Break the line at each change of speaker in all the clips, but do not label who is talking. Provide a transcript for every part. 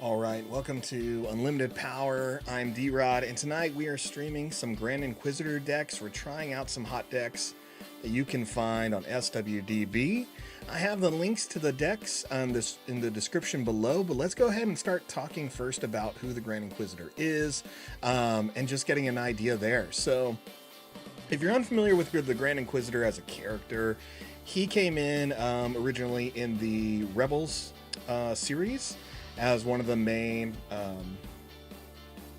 All right, welcome to Unlimited Power. I'm D-Rod, and tonight we are streaming some Grand Inquisitor decks. We're trying out some hot decks that you can find on SWDB. I have the links to the decks in the description below, but let's go ahead and start talking first about who the Grand Inquisitor is, and just getting an idea there. So, if you're unfamiliar with the Grand Inquisitor as a character, he came in originally in the Rebels series as one of the main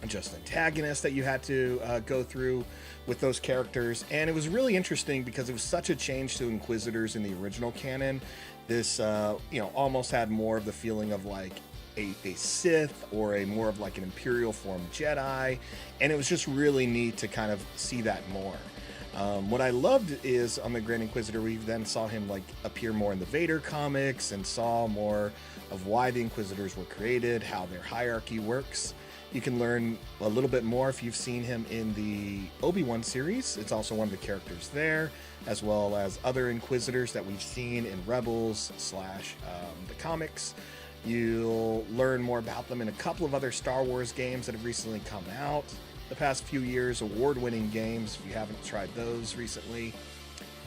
just antagonists that you had to go through with those characters. And it was really interesting because it was such a change to Inquisitors in the original canon. This almost had more of the feeling of like a Sith or a more of like an Imperial form Jedi, and it was just really neat to kind of see that more. What I loved is on the Grand Inquisitor, we then saw him like appear more in the Vader comics and saw more of why the Inquisitors were created, how their hierarchy works. You can learn a little bit more if you've seen him in the Obi-Wan series. It's also one of the characters there, as well as other Inquisitors that we've seen in Rebels / the comics. You'll learn more about them in a couple of other Star Wars games that have recently come out the past few years, award-winning games if you haven't tried those recently.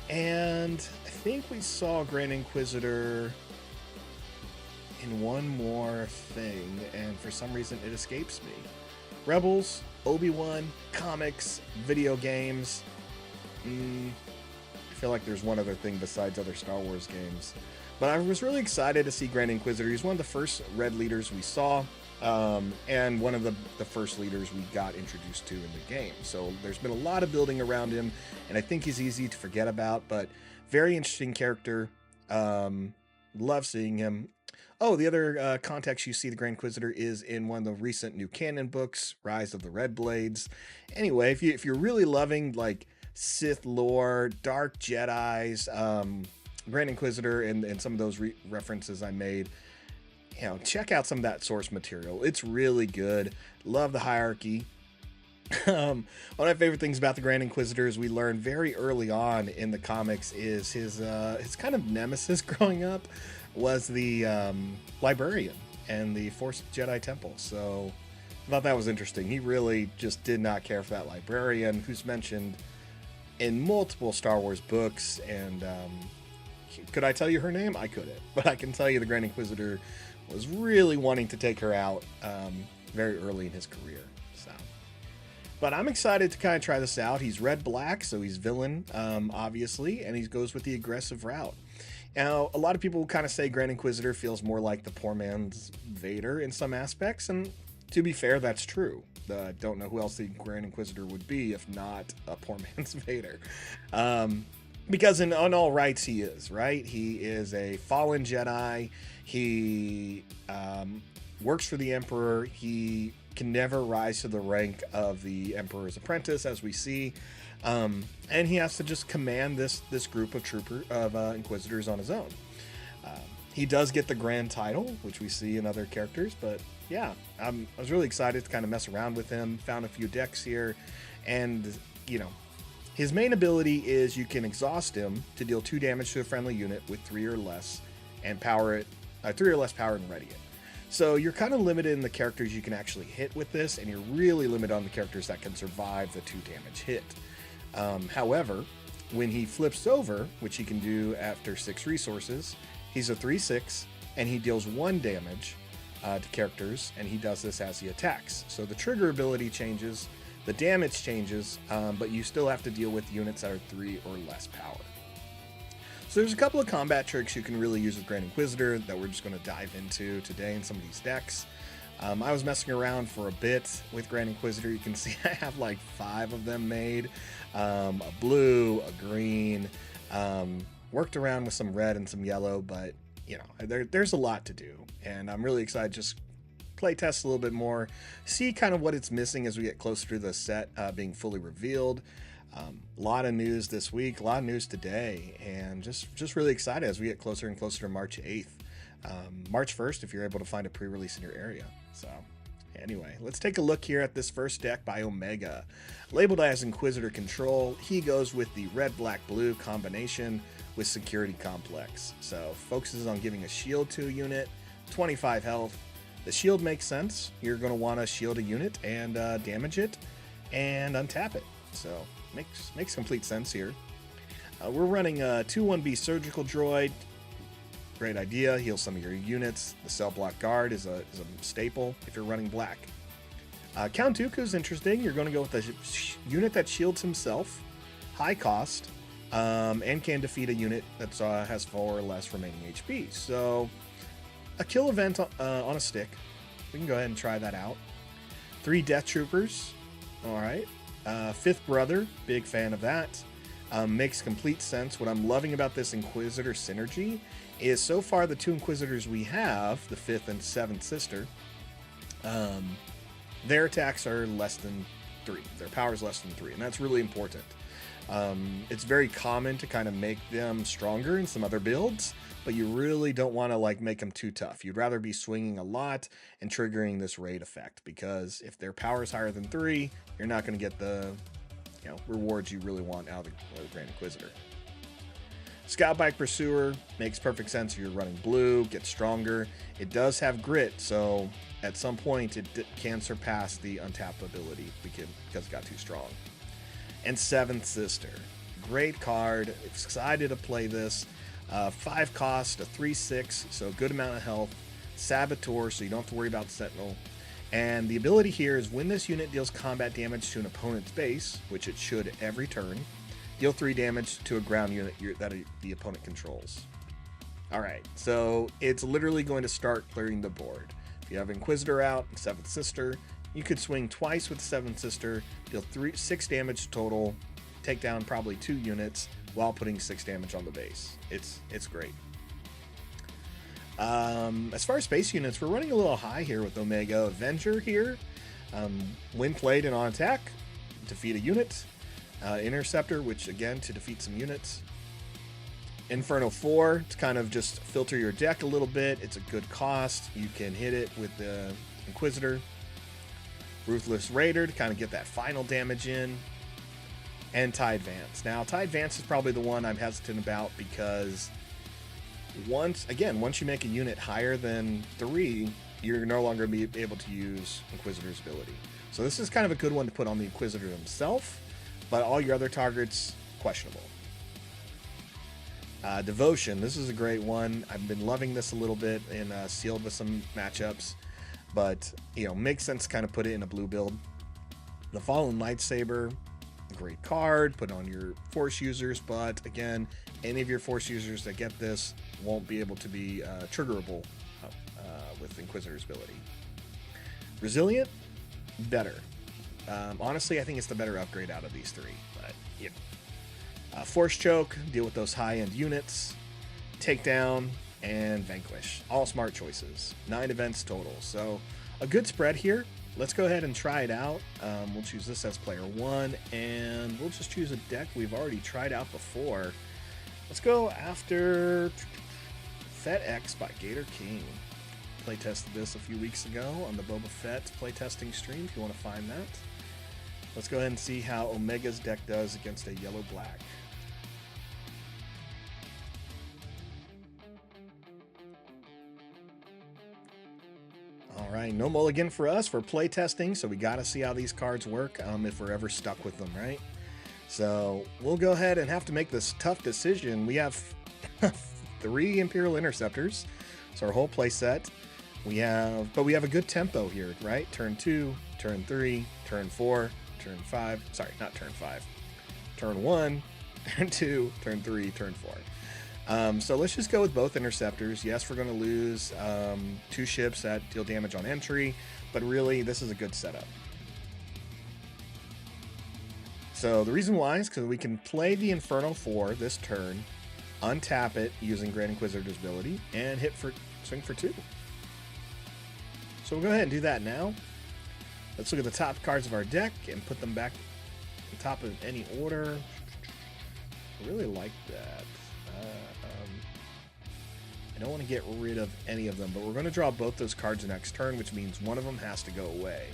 And I think we saw Grand Inquisitor in one more thing, and for some reason it escapes me. Rebels, Obi-Wan, comics, video games. I feel like there's one other thing besides other Star Wars games. But I was really excited to see Grand Inquisitor. He's one of the first Red leaders we saw. And one of the first leaders we got introduced to in the game. So there's been a lot of building around him, and I think he's easy to forget about, but very interesting character. Love seeing him. Oh, the other context you see the Grand Inquisitor is in one of the recent new canon books, Rise of the Red Blades. Anyway, if you're really loving like Sith lore, Dark Jedis, Grand Inquisitor, and some of those references I made, check out some of that source material. It's really good. Love the hierarchy. One of my favorite things about the Grand Inquisitor is we learned very early on in the comics is his kind of nemesis growing up was the librarian and the Force Jedi Temple. So I thought that was interesting. He really just did not care for that librarian, who's mentioned in multiple Star Wars books. And could I tell you her name? I couldn't, but I can tell you the Grand Inquisitor was really wanting to take her out very early in his career. So, but I'm excited to kind of try this out. He's red-black, so he's villain, obviously, and he goes with the aggressive route. Now, a lot of people kind of say Grand Inquisitor feels more like the poor man's Vader in some aspects, and to be fair, that's true. I don't know who else the Grand Inquisitor would be if not a poor man's Vader. Because on all rights he is, right? He is a fallen Jedi. He works for the Emperor. He can never rise to the rank of the Emperor's apprentice, as we see. And he has to just command this group of Inquisitors on his own. He does get the grand title, which we see in other characters. But yeah, I was really excited to kind of mess around with him. Found a few decks here. And, his main ability is you can exhaust him to deal 2 damage to a friendly unit with 3 or less and power it, 3 or less power and ready it. So you're kind of limited in the characters you can actually hit with this, and you're really limited on the characters that can survive the 2 damage hit. However, when he flips over, which he can do after 6 resources, he's a 3/6, and he deals 1 damage to characters, and he does this as he attacks. So the trigger ability changes, the damage changes, but you still have to deal with units that are 3 or less power. So there's a couple of combat tricks you can really use with Grand Inquisitor that we're just going to dive into today in some of these decks. I was messing around for a bit with Grand Inquisitor. You can see I have like 5 of them made. A blue, a green, worked around with some red and some yellow, but there's a lot to do. And I'm really excited to just play test a little bit more, see kind of what it's missing as we get closer to the set being fully revealed. A lot of news this week, a lot of news today, and just really excited as we get closer and closer to March 8th. March 1st if you're able to find a pre-release in your area. So anyway, let's take a look here at this first deck by Omega. Labeled as Inquisitor Control, he goes with the red, black, blue combination with Security Complex. So focuses on giving a shield to a unit, 25 health, The shield makes sense. You're going to want to shield a unit and damage it and untap it. So makes complete sense here. We're running a 2-1B surgical droid. Great idea. Heal some of your units. The cell block guard is a staple if you're running black. Count Dooku is interesting. You're going to go with a unit that shields himself, high cost, and can defeat a unit that has 4 or less remaining HP. So a kill event on a stick. We can go ahead and try that out. 3 Death Troopers. All right. 5th Brother. Big fan of that. Makes complete sense. What I'm loving about this Inquisitor synergy is so far the 2 Inquisitors we have, the 5th and 7th Sister, their attacks are less than 3. Their power is less than 3, and that's really important. It's very common to kind of make them stronger in some other builds, but you really don't want to like make them too tough. You'd rather be swinging a lot and triggering this raid effect, because if their power is higher than 3, you're not going to get the rewards you really want out of the Grand Inquisitor. Scout Bike Pursuer makes perfect sense if you're running blue, gets stronger. It does have grit, so at some point it can surpass the untap ability because it got too strong. And 7th Sister. Great card. Excited to play this. 5 cost, a 3/6, so a good amount of health. Saboteur, so you don't have to worry about Sentinel. And the ability here is when this unit deals combat damage to an opponent's base, which it should every turn, deal 3 damage to a ground unit that the opponent controls. Alright, so it's literally going to start clearing the board. If you have Inquisitor out, 7th Sister, you could swing twice with 7th Sister, deal 6 damage total, take down probably 2 units while putting 6 damage on the base. It's great. As far as space units, we're running a little high here with Omega Avenger here. When played and on attack, defeat a unit. Interceptor, which again, to defeat some units. Inferno 4, to kind of just filter your deck a little bit. It's a good cost. You can hit it with the Inquisitor. Ruthless Raider, to kind of get that final damage in. And Tide Vance. Now, Tide Vance is probably the one I'm hesitant about, because once you make a unit higher than 3, you're no longer going to be able to use Inquisitor's ability. So this is kind of a good one to put on the Inquisitor himself, but all your other targets, questionable. Devotion, this is a great one. I've been loving this a little bit in sealed with some matchups, but makes sense to kind of put it in a blue build. The Fallen Lightsaber, great card, put on your Force users, but again, any of your Force users that get this won't be able to be triggerable with Inquisitor's ability. Resilient, better. Honestly, I think it's the better upgrade out of these 3, but yeah. Force Choke, deal with those high-end units. Takedown, and Vanquish. All smart choices. 9 events total, so a good spread here. Let's go ahead and try it out. We'll choose this as player 1, and we'll just choose a deck we've already tried out before. Let's go after Fett X by Gator King. Playtested this a few weeks ago on the Boba Fett playtesting stream, if you want to find that. Let's go ahead and see how Omega's deck does against a yellow-black. Alright, no mulligan for us for playtesting, so we gotta see how these cards work if we're ever stuck with them, right? So we'll go ahead and have to make this tough decision. We have 3 Imperial Interceptors, so our whole play set. But we have a good tempo here, right? Turn 2, turn 3, turn 4, turn 5. Sorry, not turn 5. Turn 1, turn 2, turn 3, turn 4. So let's just go with both Interceptors. Yes, we're going to lose 2 ships that deal damage on entry, but really, this is a good setup. So the reason why is because we can play the Inferno 4 this turn, untap it using Grand Inquisitor's ability, and swing for 2. So we'll go ahead and do that now. Let's look at the top cards of our deck and put them back on top of any order. I really like that. I don't want to get rid of any of them, but we're going to draw both those cards next turn, which means one of them has to go away.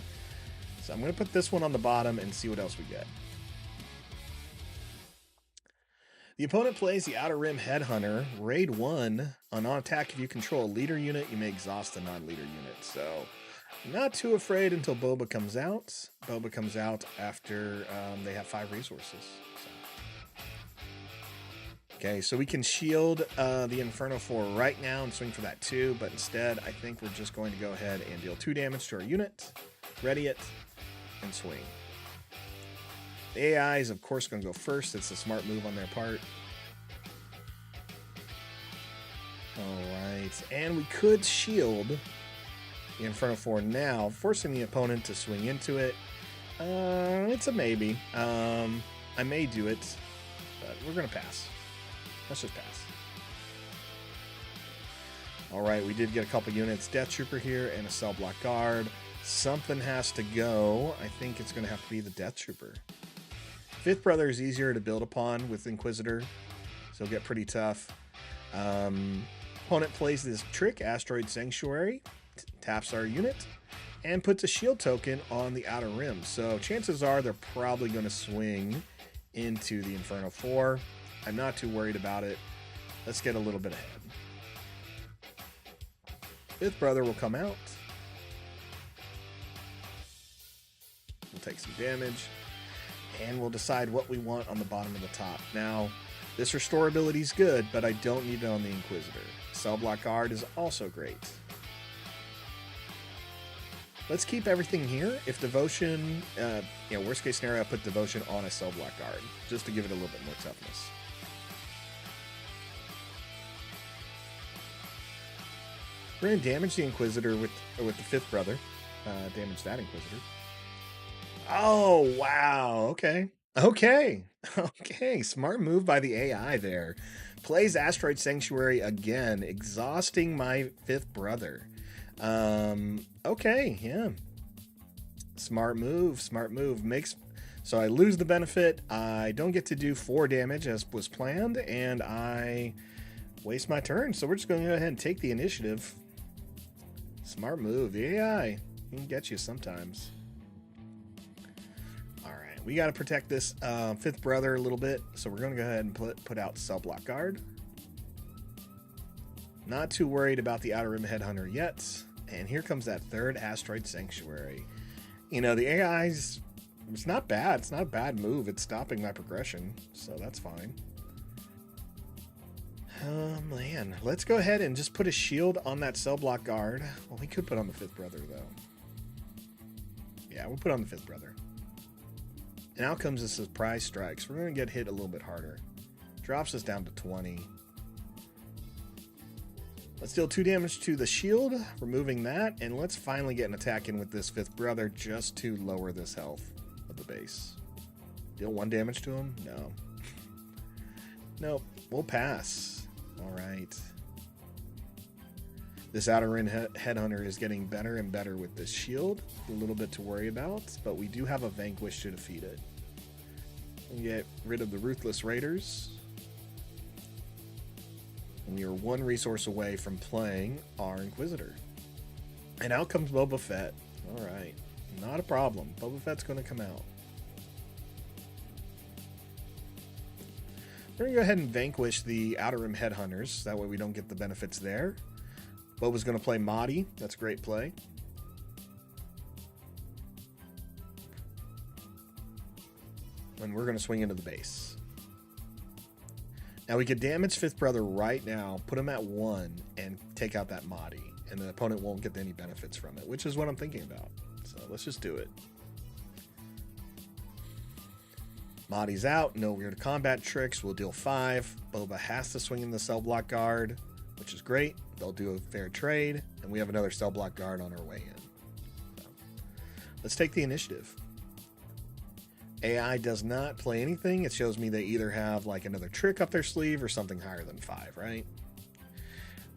So I'm going to put this one on the bottom and see what else we get. The opponent plays the Outer Rim Headhunter, raid 1. On attack, if you control a leader unit, you may exhaust a non-leader unit. So, not too afraid until Boba comes out. Boba comes out after they have 5 resources. So. Okay, so we can shield the Inferno 4 right now and swing for that 2, but instead, I think we're just going to go ahead and deal 2 damage to our unit, ready it, and swing. The AI is, of course, going to go first. It's a smart move on their part. Alright, and we could shield the Inferno 4 now, forcing the opponent to swing into it. It's a maybe. I may do it, but we're going to pass. Let's just pass. Alright, we did get a couple units. Death Trooper here and a Cell Block Guard. Something has to go. I think it's going to have to be the Death Trooper. Fifth Brother is easier to build upon with Inquisitor, so it'll get pretty tough. Opponent plays this trick, Asteroid Sanctuary, taps our unit, and puts a shield token on the Outer Rim. So chances are they're probably going to swing into the Inferno 4. I'm not too worried about it. Let's get a little bit ahead. Fifth Brother will come out. We'll take some damage. And we'll decide what we want on the bottom and the top. Now, this restore ability is good, but I don't need it on the Inquisitor. Cell Block Guard is also great. Let's keep everything here. If Devotion, worst case scenario, I'll put Devotion on a Cell Block Guard, just to give it a little bit more toughness. We're going to damage the Inquisitor with the Fifth Brother. Damage that Inquisitor. Oh, wow. Okay. Smart move by the AI there. Plays Asteroid Sanctuary again, exhausting my Fifth Brother. Okay, yeah. Smart move. So I lose the benefit. I don't get to do 4 damage as was planned, and I waste my turn. So we're just going to go ahead and take the initiative. Smart move. The AI can get you sometimes. We got to protect this Fifth Brother a little bit, so we're going to go ahead and put out Cell Block Guard. Not too worried about the Outer Rim Headhunter yet. And here comes that third Asteroid Sanctuary. You know, the AI's, it's not bad. It's not a bad move. It's stopping my progression, so that's fine. Oh, man. Let's go ahead and just put a shield on that Cell Block Guard. Well, we could put on the Fifth Brother, though. Yeah, we'll put on the Fifth Brother. And out comes the Surprise Strikes. We're going to get hit a little bit harder. Drops us down to 20. Let's deal 2 damage to the shield, removing that. And let's finally get an attack in with this Fifth Brother just to lower this health of the base. Deal 1 damage to him? No. Nope. We'll pass. All right. This Outer Rim Headhunter is getting better and better with this shield. A little bit to worry about, but we do have a Vanquish to defeat it. We'll get rid of the Ruthless Raiders. And we are 1 resource away from playing our Inquisitor. And out comes Boba Fett. Alright, not a problem. Boba Fett's going to come out. We're going to go ahead and vanquish the Outer Rim Headhunters. That way we don't get the benefits there. Boba's going to play Mahdi. That's a great play. And we're going to swing into the base. Now we could damage Fifth Brother right now, put him at 1, and take out that Mahdi. And the opponent won't get any benefits from it, which is what I'm thinking about. So let's just do it. Mahdi's out. No weird combat tricks. We'll deal 5. Boba has to swing in the Cell Block Guard, which is great. They'll do a fair trade, and we have another Cell Block Guard on our way in. So, let's take the initiative. AI does not play anything. It shows me they either have like another trick up their sleeve or something higher than 5, right?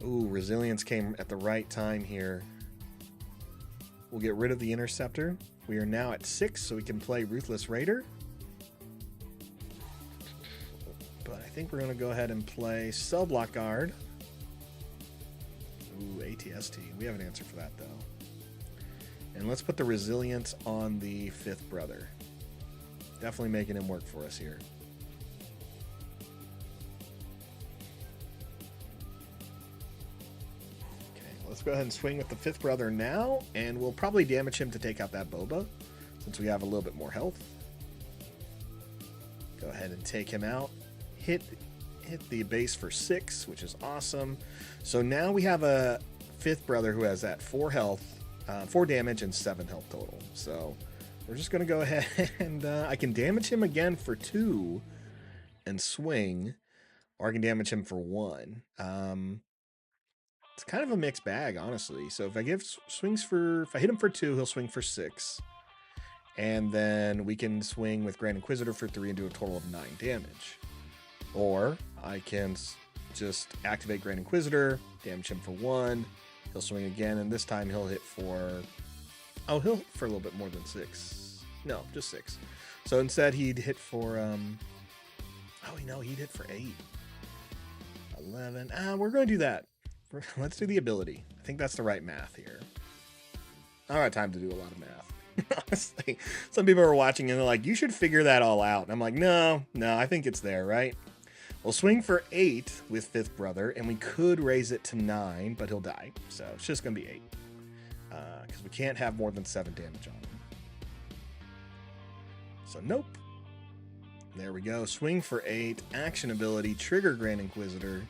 Ooh, Resilience came at the right time here. We'll get rid of the Interceptor. We are now at 6, so we can play Ruthless Raider. But I think we're going to go ahead and play Cell Block Guard. Ooh, ATST. We have an answer for that, though. And let's put the Resilience on the Fifth Brother. Definitely making him work for us here. let's go ahead and swing with the fifth brother now, and we'll probably damage him to take out that Boba, since we have a little bit more health. Go ahead and take him out. Hit the base for 6, which is awesome. So now we have a fifth brother who has that 4 health, 4 damage, and 7 health total. So we're just going to go ahead and I can damage him again for 2 and swing, or I can damage him for 1. It's kind of a mixed bag, honestly. So if I if I hit him for 2, he'll swing for 6. And then we can swing with Grand Inquisitor for 3 and do a total of 9 damage. Or I can just activate Grand Inquisitor, damage him for 1. He'll swing again, and this time he'll hit for... Oh, he'll hit for a little bit more than 6. No, just 6. So instead he'd hit for... Oh, no, he'd hit for 8. 11. We're going to do that. Let's do the ability. I think that's the right math here. I don't have time to do a lot of math. Honestly, some people are watching and they're like, you should figure that all out. And I'm like, no, I think it's there, right? We'll swing for 8 with fifth brother, and we could raise it to 9, but he'll die. So it's just going to be 8. Because we can't have more than 7 damage on him. So nope. There we go. Swing for 8. Action ability. Trigger Grand Inquisitor.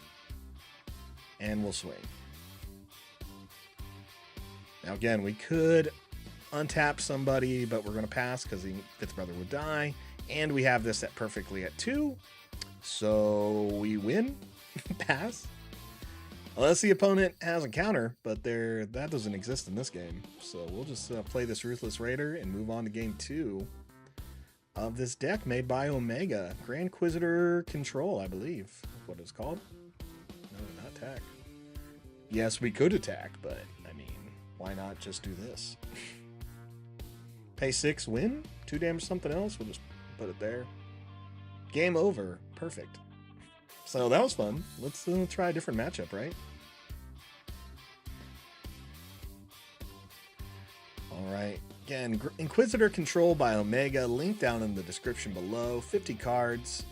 And we'll swing. Now again, we could untap somebody, but we're going to pass because the fifth brother would die. And we have this set perfectly at 2. So we win. Pass. Unless the opponent has a counter, but that doesn't exist in this game. So we'll just play this Ruthless Raider and move on to game 2 of this deck made by Omega. Grand Inquisitor Control, I believe is what it's called. No, not attack. Yes, we could attack, but I mean, why not just do this? Pay 6, win? 2 damage, something else? We'll just put it there. Game over. Perfect. So that was fun. Let's try a different matchup, right? All right. Again, Inquisitor Control by Omega. Link down in the description below. 50 cards.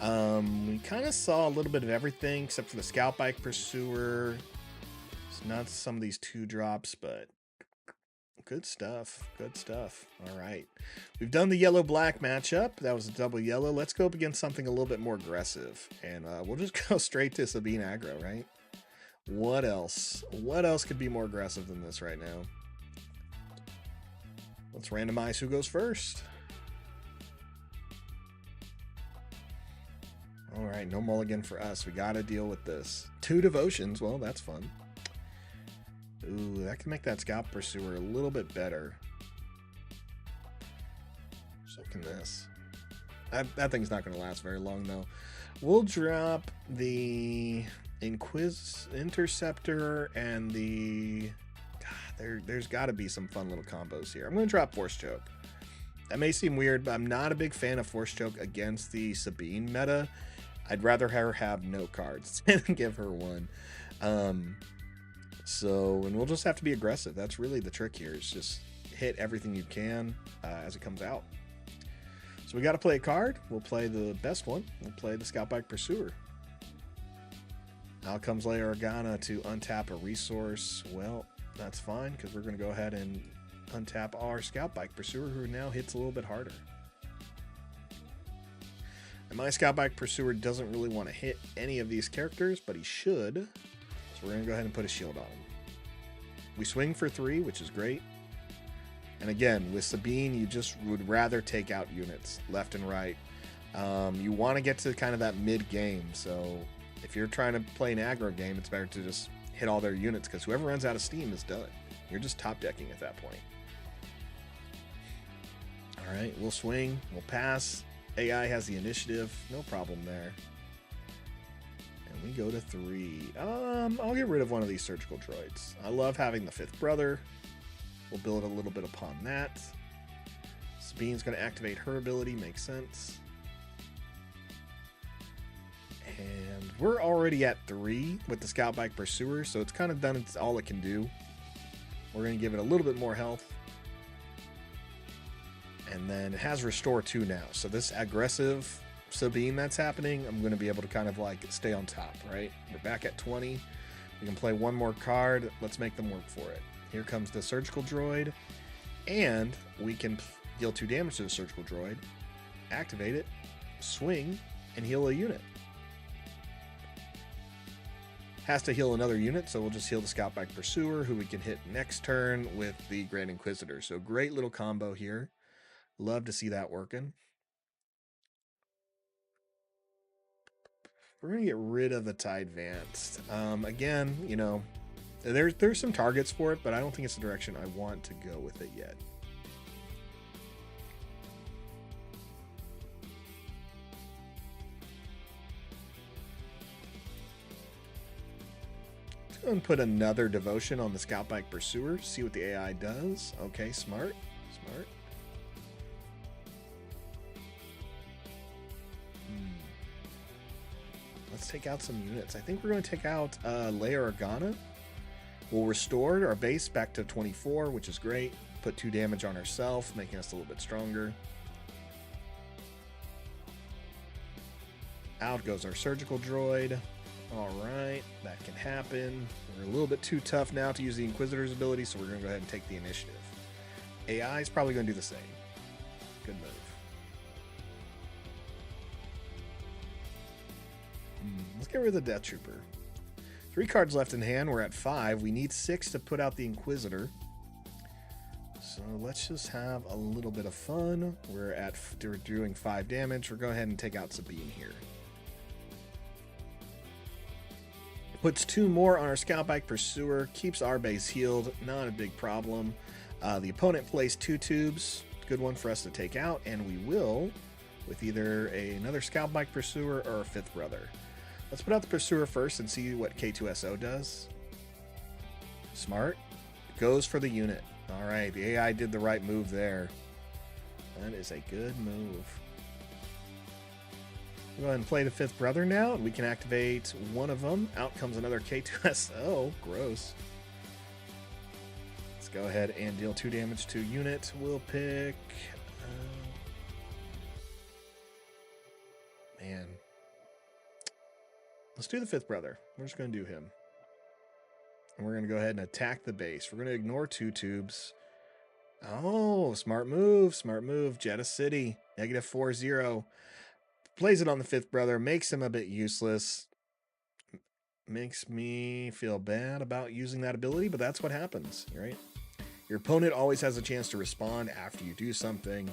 We kind of saw a little bit of everything except for the Scout Bike Pursuer. It's not some of these 2-drops, but good stuff. Good stuff. All right. We've done the yellow-black matchup. That was a double yellow. Let's go up against something a little bit more aggressive. And we'll just go straight to Sabine Aggro, right? What else? What else could be more aggressive than this right now? Let's randomize who goes first. All right, no mulligan for us. We got to deal with this. 2 devotions. Well, that's fun. Ooh, that can make that Scout Pursuer a little bit better. So can this. That thing's not going to last very long, though. We'll drop the Interceptor and the... God, there's got to be some fun little combos here. I'm going to drop Force Choke. That may seem weird, but I'm not a big fan of Force Choke against the Sabine meta. I'd rather her have no cards than give her one. And we'll just have to be aggressive. That's really the trick here, is just hit everything you can as it comes out. So we got to play a card. We'll play the best one. We'll play the Scout Bike Pursuer. Out comes Leia Organa to untap a resource. Well, that's fine, because we're going to go ahead and untap our Scout Bike Pursuer, who now hits a little bit harder. And my Scout Bike Pursuer doesn't really want to hit any of these characters, but he should. So we're going to go ahead and put a shield on him. We swing for 3, which is great. And again, with Sabine, you just would rather take out units left and right. You want to get to kind of that mid-game. So if you're trying to play an aggro game, it's better to just hit all their units, because whoever runs out of steam is done. You're just top decking at that point. All right, we'll swing. We'll pass. AI has the initiative. No problem there. And we go to 3. I'll get rid of one of these surgical droids. I love having the fifth brother. We'll build a little bit upon that. Sabine's going to activate her ability. Makes sense. And we're already at 3 with the Scout Bike Pursuer, so it's kind of done all it can do. We're going to give it a little bit more health. And then it has Restore 2 now. So this aggressive Sabine that's happening, I'm going to be able to kind of like stay on top, right? We're back at 20. We can play one more card. Let's make them work for it. Here comes the surgical droid, and we can deal 2 damage to the surgical droid, activate it, swing, and heal a unit. Has to heal another unit, so we'll just heal the Scoutback Pursuer, who we can hit next turn with the Grand Inquisitor. So great little combo here. Love to see that working. We're going to get rid of the TIE Advanced. Again, you know, there's some targets for it, but I don't think it's the direction I want to go with it yet. Let's go and put another devotion on the Scoutback Pursuer, see what the AI does. Okay, smart. Smart. Let's take out some units. I think we're going to take out Leia Organa. We'll restore our base back to 24, which is great. Put 2 damage on ourselves, making us a little bit stronger. Out goes our surgical droid. All right, that can happen. We're a little bit too tough now to use the Inquisitor's ability, so we're going to go ahead and take the initiative. AI is probably going to do the same. Good move. Let's get rid of the Death Trooper. 3 cards left in hand. We're at 5. We need 6 to put out the Inquisitor. So let's just have a little bit of fun. We're doing 5 damage. We're going ahead and take out Sabine here. Puts 2 more on our Scoutback Pursuer. Keeps our base healed. Not a big problem. The opponent plays 2 tubes. Good one for us to take out. And we will with either another Scoutback Pursuer or a 5th brother. Let's put out the Pursuer first and see what K2SO does. Smart. Goes for the unit. All right, the AI did the right move there. That is a good move. We'll go ahead and play the 5th brother now, and we can activate one of them. Out comes another K2SO. Gross. Let's go ahead and deal 2 damage to unit. We'll pick... man. Let's do the 5th brother. We're just going to do him. And we're going to go ahead and attack the base. We're going to ignore 2 tubes. Oh, smart move. Smart move. Jeddah City. -4-0. Plays it on the 5th brother. Makes him a bit useless. Makes me feel bad about using that ability, but that's what happens, right? Your opponent always has a chance to respond after you do something.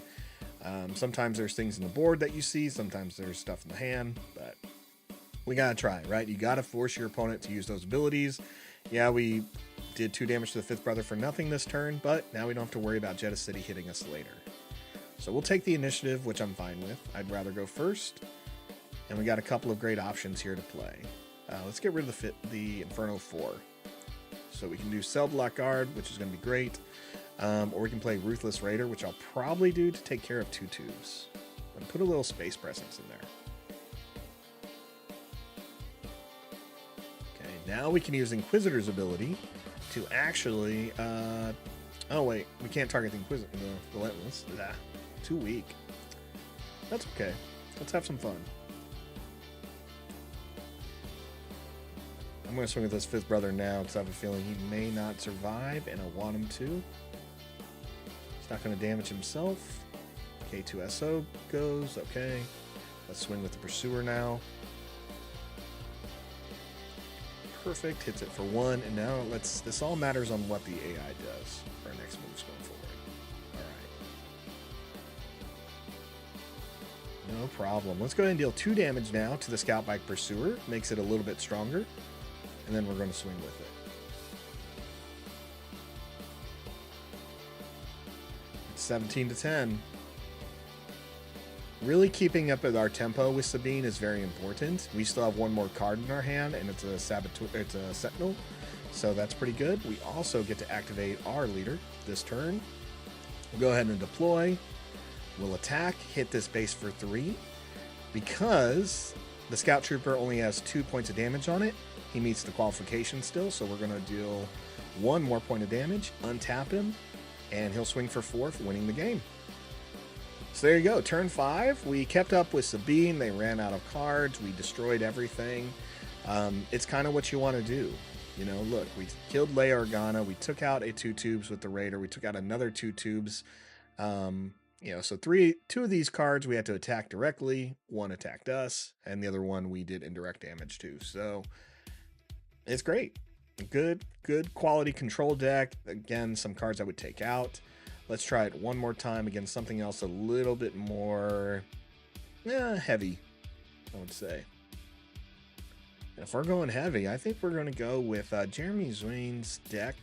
Sometimes there's things in the board that you see. Sometimes there's stuff in the hand, but we got to try, right? You got to force your opponent to use those abilities. Yeah, we did 2 damage to the 5th brother for nothing this turn, but now we don't have to worry about Jeddah City hitting us later. So we'll take the initiative, which I'm fine with. I'd rather go first. And we got a couple of great options here to play. Let's get rid of the Inferno 4. So we can do Cell Block Guard, which is going to be great. Or we can play Ruthless Raider, which I'll probably do to take care of 2 tubes. And put a little space presence in there. Okay, now we can use Inquisitor's ability to actually... oh, wait. We can't target the Inquisitor. The Relentless. Nah, too weak. That's okay. Let's have some fun. I'm going to swing with this 5th brother now because I have a feeling he may not survive, and I want him to. He's not going to damage himself. K2SO goes. Okay. Let's swing with the Pursuer now. Perfect. Hits it for 1. And now this all matters on what the AI does for our next moves going forward. All right. No problem. Let's go ahead and deal 2 damage now to the Scoutback Pursuer. Makes it a little bit stronger. And then we're going to swing with it. It's 17-10. Really keeping up with our tempo with Sabine is very important. We still have 1 more card in our hand, and it's a Sentinel, so that's pretty good. We also get to activate our leader this turn. We'll go ahead and deploy. We'll attack, hit this base for 3. Because the Scout Trooper only has 2 points of damage on it, he meets the qualification still, so we're going to deal 1 more point of damage, untap him, and he'll swing for 4 for winning the game. So there you go, turn 5. We kept up with Sabine. They ran out of cards. We destroyed everything. It's kind of what you want to do. You know, look, we killed Leia Organa. We took out a 2 tubes with the Raider. We took out another 2 tubes. You know, so two of these cards we had to attack directly. One attacked us, and the other one we did indirect damage to. So it's great. Good quality control deck. Again, some cards I would take out. Let's try it one more time against something else a little bit more heavy, I would say. And if we're going heavy, I think we're going to go with Jeremy Zwain's deck.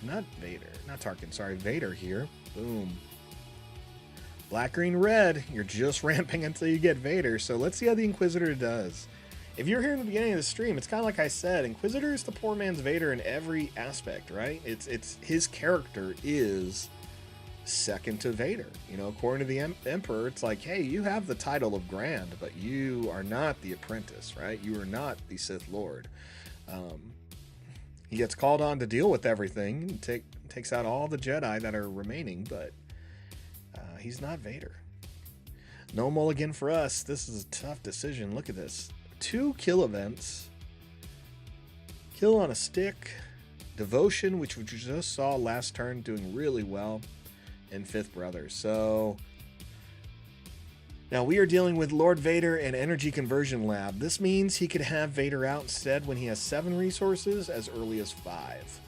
Not Vader, not Tarkin, sorry, Vader here. Boom. Black, green, red. You're just ramping until you get Vader. So let's see how the Inquisitor does. If you're here in the beginning of the stream, it's kind of like I said, Inquisitor is the poor man's Vader in every aspect, right? It's his character is second to Vader. You know, according to the Emperor, it's like, hey, you have the title of Grand, but you are not the apprentice, right? You are not the Sith Lord. He gets called on to deal with everything and takes out all the Jedi that are remaining, but he's not Vader. No mulligan for us. This is a tough decision. Look at this. 2 kill events. Kill on a stick. Devotion, which we just saw last turn doing really well. And Fifth Brother. So now we are dealing with Lord Vader and Energy Conversion Lab. This means he could have Vader out instead when he has 7 resources as early as 5.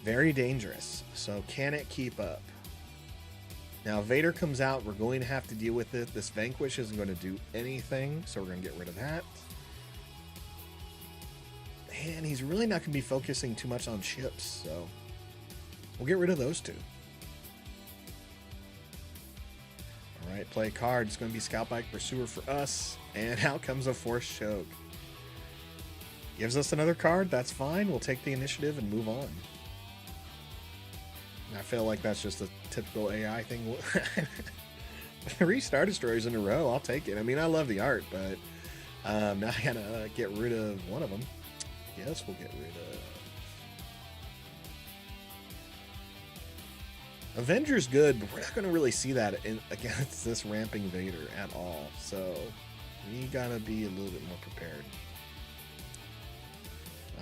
Very dangerous. So can it keep up? Now, if Vader comes out, we're going to have to deal with it. This Vanquish isn't going to do anything, so we're going to get rid of that. And he's really not going to be focusing too much on ships, so we'll get rid of those 2. All right, play a card. It's going to be Scout Bike Pursuer for us, and out comes a Force Choke. Gives us another card. That's fine. We'll take the initiative and move on. I feel like that's just a typical AI thing. 3 Star Destroyers in a row, I'll take it. I mean, I love the art, but now I gotta get rid of one of them. Yes, we'll get rid of... Avenger's good, but we're not going to really see that against this ramping Vader at all. So we gotta be a little bit more prepared.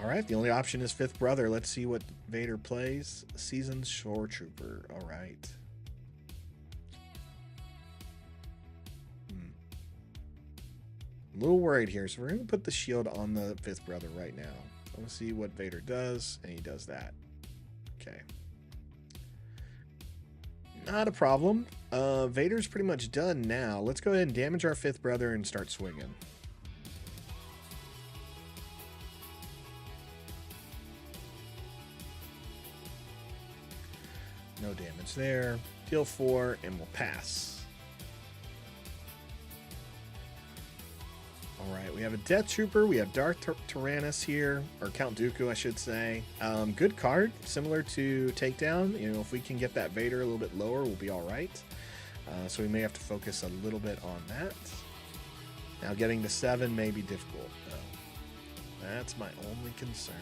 All right, the only option is Fifth Brother. Let's see what Vader plays. Seasoned Shore Trooper. All right. I'm a little worried here, so we're going to put the shield on the Fifth Brother right now. I want to see what Vader does, and he does that. Okay. Not a problem. Vader's pretty much done now. Let's go ahead and damage our Fifth Brother and start swinging. No damage there. Deal 4, and we'll pass. Alright, we have a Death Trooper. We have Darth Tyrannus here, or Count Dooku, I should say. Good card, similar to Takedown. You know, if we can get that Vader a little bit lower, we'll be alright. So we may have to focus a little bit on that. Now, getting to 7 may be difficult, though. That's my only concern.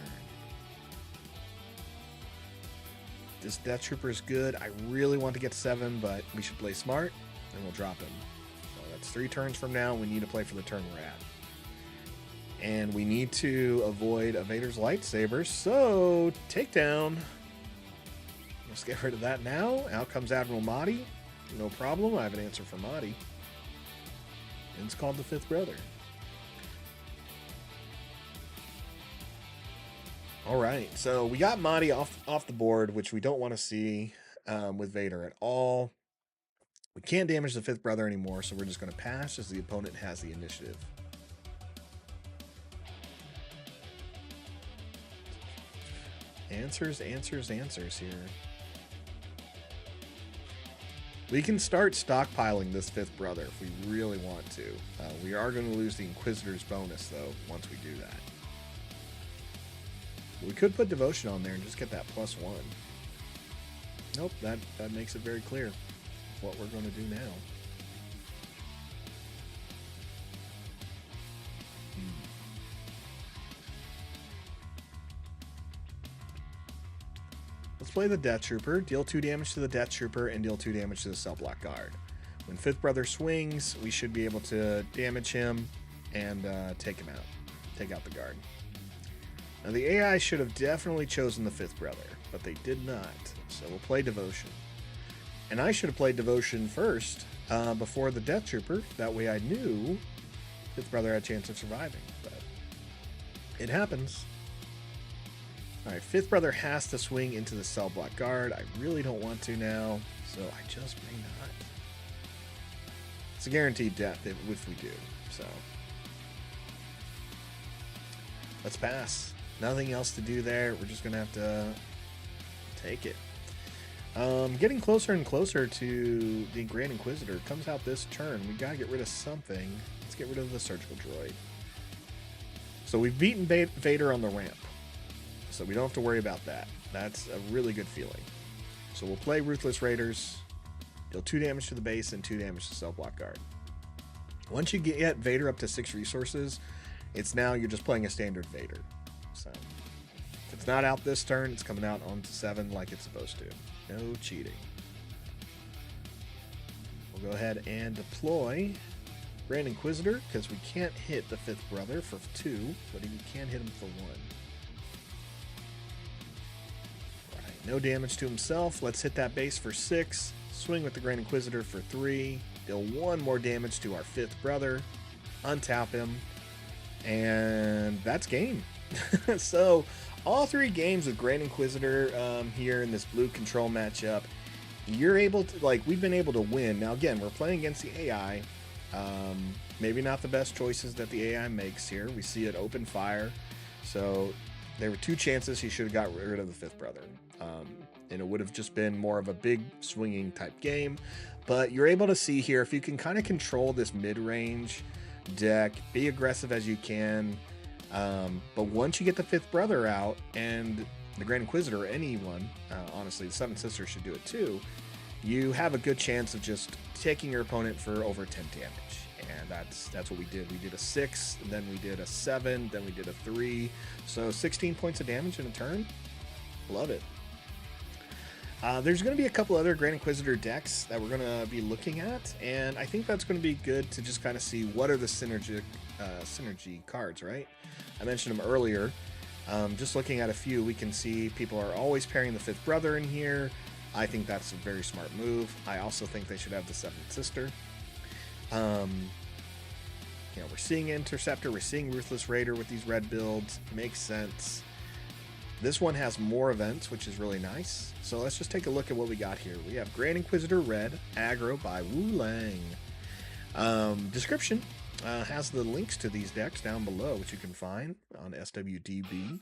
This Death Trooper is good. I really want to get 7, but we should play smart, and we'll drop him. So that's 3 turns from now. We need to play for the turn we're at. And we need to avoid a Vader's lightsaber, so Takedown. Let's get rid of that now. Out comes Admiral Mahdi. No problem. I have an answer for Mahdi. And it's called the Fifth Brother. All right, so we got Mahdi off the board, which we don't want to see with Vader at all. We can't damage the Fifth Brother anymore, so we're just going to pass as the opponent has the initiative. Answers here. We can start stockpiling this Fifth Brother if we really want to. We are going to lose the Inquisitor's bonus, though, once we do that. We could put Devotion on there and just get that +1. Nope, that makes it very clear what we're going to do now. Let's play the Death Trooper. Deal 2 damage to the Death Trooper and deal 2 damage to the Cell Block Guard. When Fifth Brother swings, we should be able to damage him and take him out. Take out the guard. Now, the AI should have definitely chosen the fifth brother, but they did not. So we'll play Devotion. And I should have played Devotion first before the Death Trooper. That way I knew fifth brother had a chance of surviving. But it happens. Alright, fifth brother has to swing into the cell block guard. I really don't want to now, so I just may not. It's a guaranteed death if we do, so. Let's pass. Nothing else to do there. We're just going to have to take it. Getting closer and closer to the Grand Inquisitor. Comes out this turn. We got to get rid of something. Let's get rid of the surgical droid. So we've beaten Vader on the ramp. So we don't have to worry about that. That's a really good feeling. So we'll play Ruthless Raiders. Deal 2 damage to the base and 2 damage to cell block guard. Once you get Vader up to 6 resources, it's now you're just playing a standard Vader. So if it's not out this turn, it's coming out on 7 like it's supposed to. No cheating. We'll go ahead and deploy Grand Inquisitor because we can't hit the fifth brother for 2, but we can hit him for 1. Right, no damage to himself. Let's hit that base for 6. Swing with the Grand Inquisitor for 3. Deal 1 more damage to our fifth brother. Untap him. And that's game. So all 3 games with Grand Inquisitor here in this blue control matchup, you're able to, like, we've been able to win. Now again, we're playing against the AI. Maybe not the best choices that the AI makes here. We see it open fire. So there were 2 chances he should have got rid of the fifth brother. And it would have just been more of a big swinging type game. But you're able to see here, if you can kind of control this mid-range deck, be aggressive as you can. But once you get the fifth brother out and the Grand Inquisitor or anyone, honestly, the Seven Sisters should do it too, you have a good chance of just taking your opponent for over 10 damage. And that's what we did. We did a 6, and then we did a 7, then we did a 3. So 16 points of damage in a turn. Love it. There's going to be a couple other Grand Inquisitor decks that we're going to be looking at, and I think that's going to be good to just kind of see what are the synergy cards, right? I mentioned them earlier. Just looking at a few, we can see people are always pairing the fifth brother in here. I think that's a very smart move. I also think they should have the seventh sister. We're seeing Interceptor, we're seeing Ruthless Raider with these red builds. Makes sense. This one has more events, which is really nice. So let's just take a look at what we got here. We have Grand Inquisitor Red, Aggro by Wu Lang. Description has the links to these decks down below, which you can find on SWDB.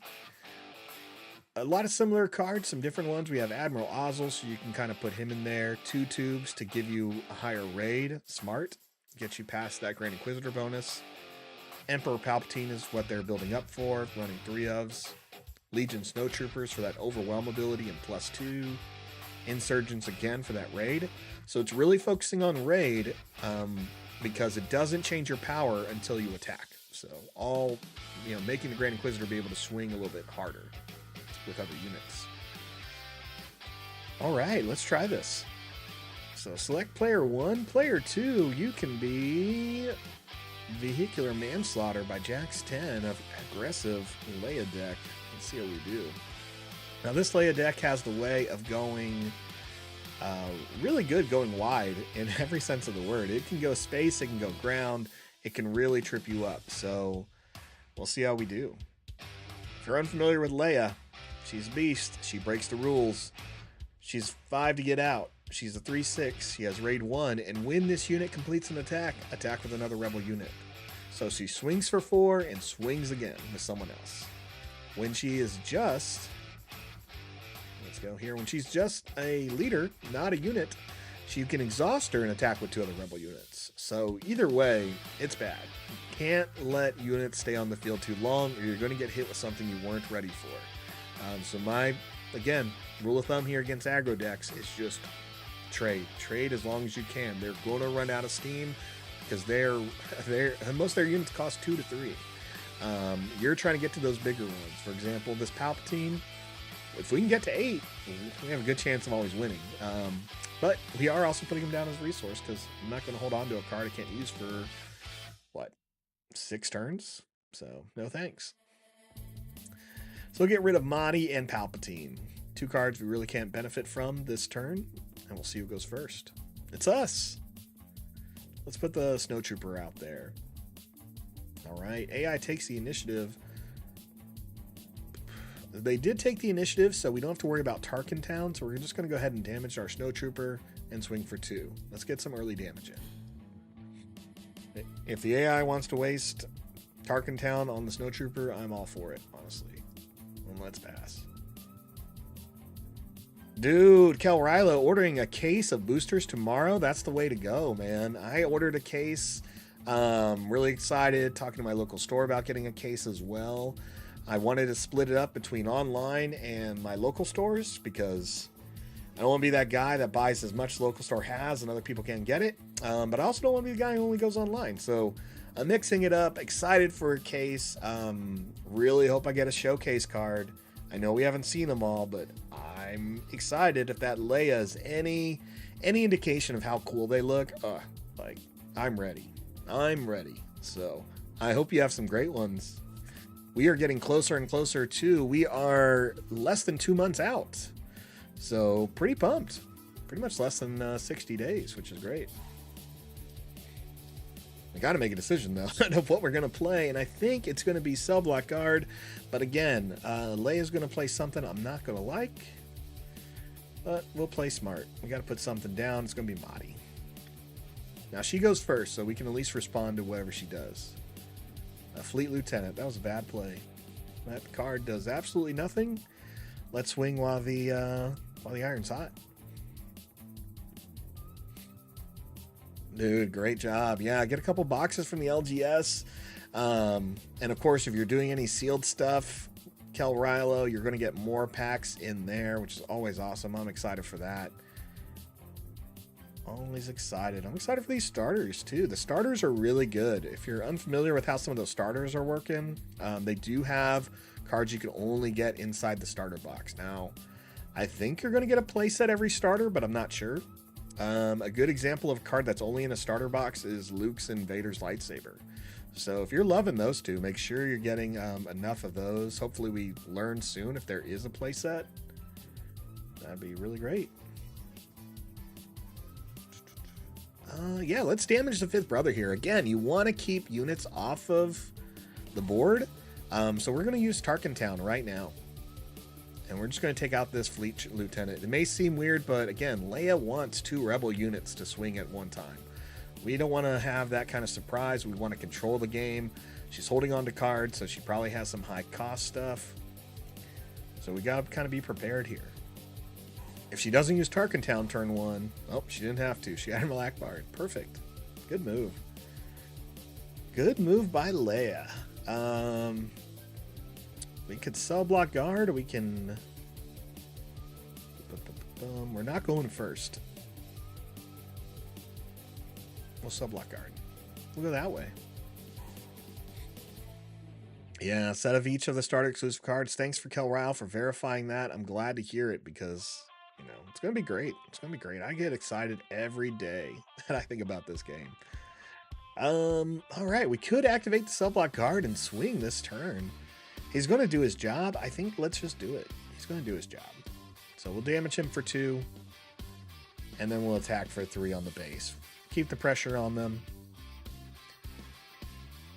A lot of similar cards, some different ones. We have Admiral Ozzel, so you can kind of put him in there. 2 tubes to give you a higher raid. Smart. Get you past that Grand Inquisitor bonus. Emperor Palpatine is what they're building up for, running 3 ofs. Legion Snowtroopers for that overwhelm ability and +2. Insurgents again for that raid. So it's really focusing on raid because it doesn't change your power until you attack. So making the Grand Inquisitor be able to swing a little bit harder with other units. All right, let's try this. So select player 1. Player 2, you can be Vehicular Manslaughter by Jax 10 of aggressive Leia deck. Let's see how we do. Now this Leia deck has the way of going really good going wide in every sense of the word. It can go space, it can go ground, it can really trip you up. So we'll see how we do. If you're unfamiliar with Leia, she's a beast. She breaks the rules. She's 5 to get out. She's a 3/6. She has raid 1, and when this unit completes an attack with another rebel unit. So she swings for 4 and swings again with someone else. When she is just, let's go here, when she's just a leader, not a unit, she can exhaust her and attack with 2 other rebel units. So either way, it's bad. You can't let units stay on the field too long, or you're going to get hit with something you weren't ready for. So again, rule of thumb here against aggro decks is just trade as long as you can. They're going to run out of steam because most of their units cost 2 to 3. You're trying to get to those bigger ones. For example, this Palpatine, if we can get to 8, we have a good chance of always winning. But we are also putting him down as a resource because I'm not going to hold on to a card I can't use for 6 turns. So no thanks. So we'll get rid of Mahdi and Palpatine. 2 cards we really can't benefit from this turn. And we'll see who goes first. It's us. Let's put the Snowtrooper out there. All right. AI takes the initiative. They did take the initiative, so we don't have to worry about Tarkin Town. So we're just going to go ahead and damage our Snowtrooper and swing for 2. Let's get some early damage in. If the AI wants to waste Tarkin Town on the Snowtrooper, I'm all for it, honestly. And let's pass. Dude, Kel Rilo ordering a case of boosters tomorrow. That's the way to go, man. I ordered a case. Really excited. Talking to my local store about getting a case as well. I wanted to split it up between online and my local stores because I don't want to be that guy that buys as much as local store has and other people can't get it. But I also don't want to be the guy who only goes online. So I'm mixing it up. Excited for a case. Really hope I get a showcase card. I know we haven't seen them all, but I'm excited if that Leia is any indication of how cool they look. Like, I'm ready. I'm ready. So I hope you have some great ones. We are getting closer and closer to, we are less than 2 months out. So pretty pumped. Pretty much less than 60 days, which is great. I got to make a decision, though, of what we're going to play. And I think it's going to be Cell Block Guard. But again, Leia's going to play something I'm not going to like. But we'll play smart. We got to put something down. It's going to be Mahdi. Now, she goes first, so we can at least respond to whatever she does. A Fleet Lieutenant. That was a bad play. That card does absolutely nothing. Let's swing while the iron's hot. Dude, great job. Yeah, get a couple boxes from the LGS. And of course, if you're doing any sealed stuff, Kel Rilo, you're going to get more packs in there, which is always awesome. I'm excited for that. Always excited. I'm excited for these starters too. The starters are really good. If you're unfamiliar with how some of those starters are working, they do have cards you can only get inside the starter box. Now, I think you're going to get a playset every starter, but I'm not sure. A good example of a card that's only in a starter box is Luke's and Vader's lightsaber. So if you're loving those two, make sure you're getting enough of those. Hopefully we learn soon if there is a playset. That'd be really great. Yeah, let's damage the 5th brother here. Again, you want to keep units off of the board. So we're going to use Tarkin Town right now. And we're just going to take out this Fleet Lieutenant. It may seem weird, but again, Leia wants 2 rebel units to swing at one time. We don't want to have that kind of surprise. We want to control the game. She's holding on to cards, so she probably has some high cost stuff. So we got to kind of be prepared here. If she doesn't use Tarkin Town turn 1, oh, she didn't have to. She had Admiral Akbar. Perfect. Good move. Good move by Leia. We could Cell Block Guard, or we can... We're not going first. We'll Cell Block Guard. We'll go that way. Yeah, set of each of the starter exclusive cards. Thanks for Kel Ryle for verifying that. I'm glad to hear it because... you know, it's going to be great. It's going to be great. I get excited every day that I think about this game. All right, we could activate the Cell Block Guard and swing this turn. He's going to do his job. I think let's just do it. He's going to do his job. So we'll damage him for 2. And then we'll attack for 3 on the base. Keep the pressure on them.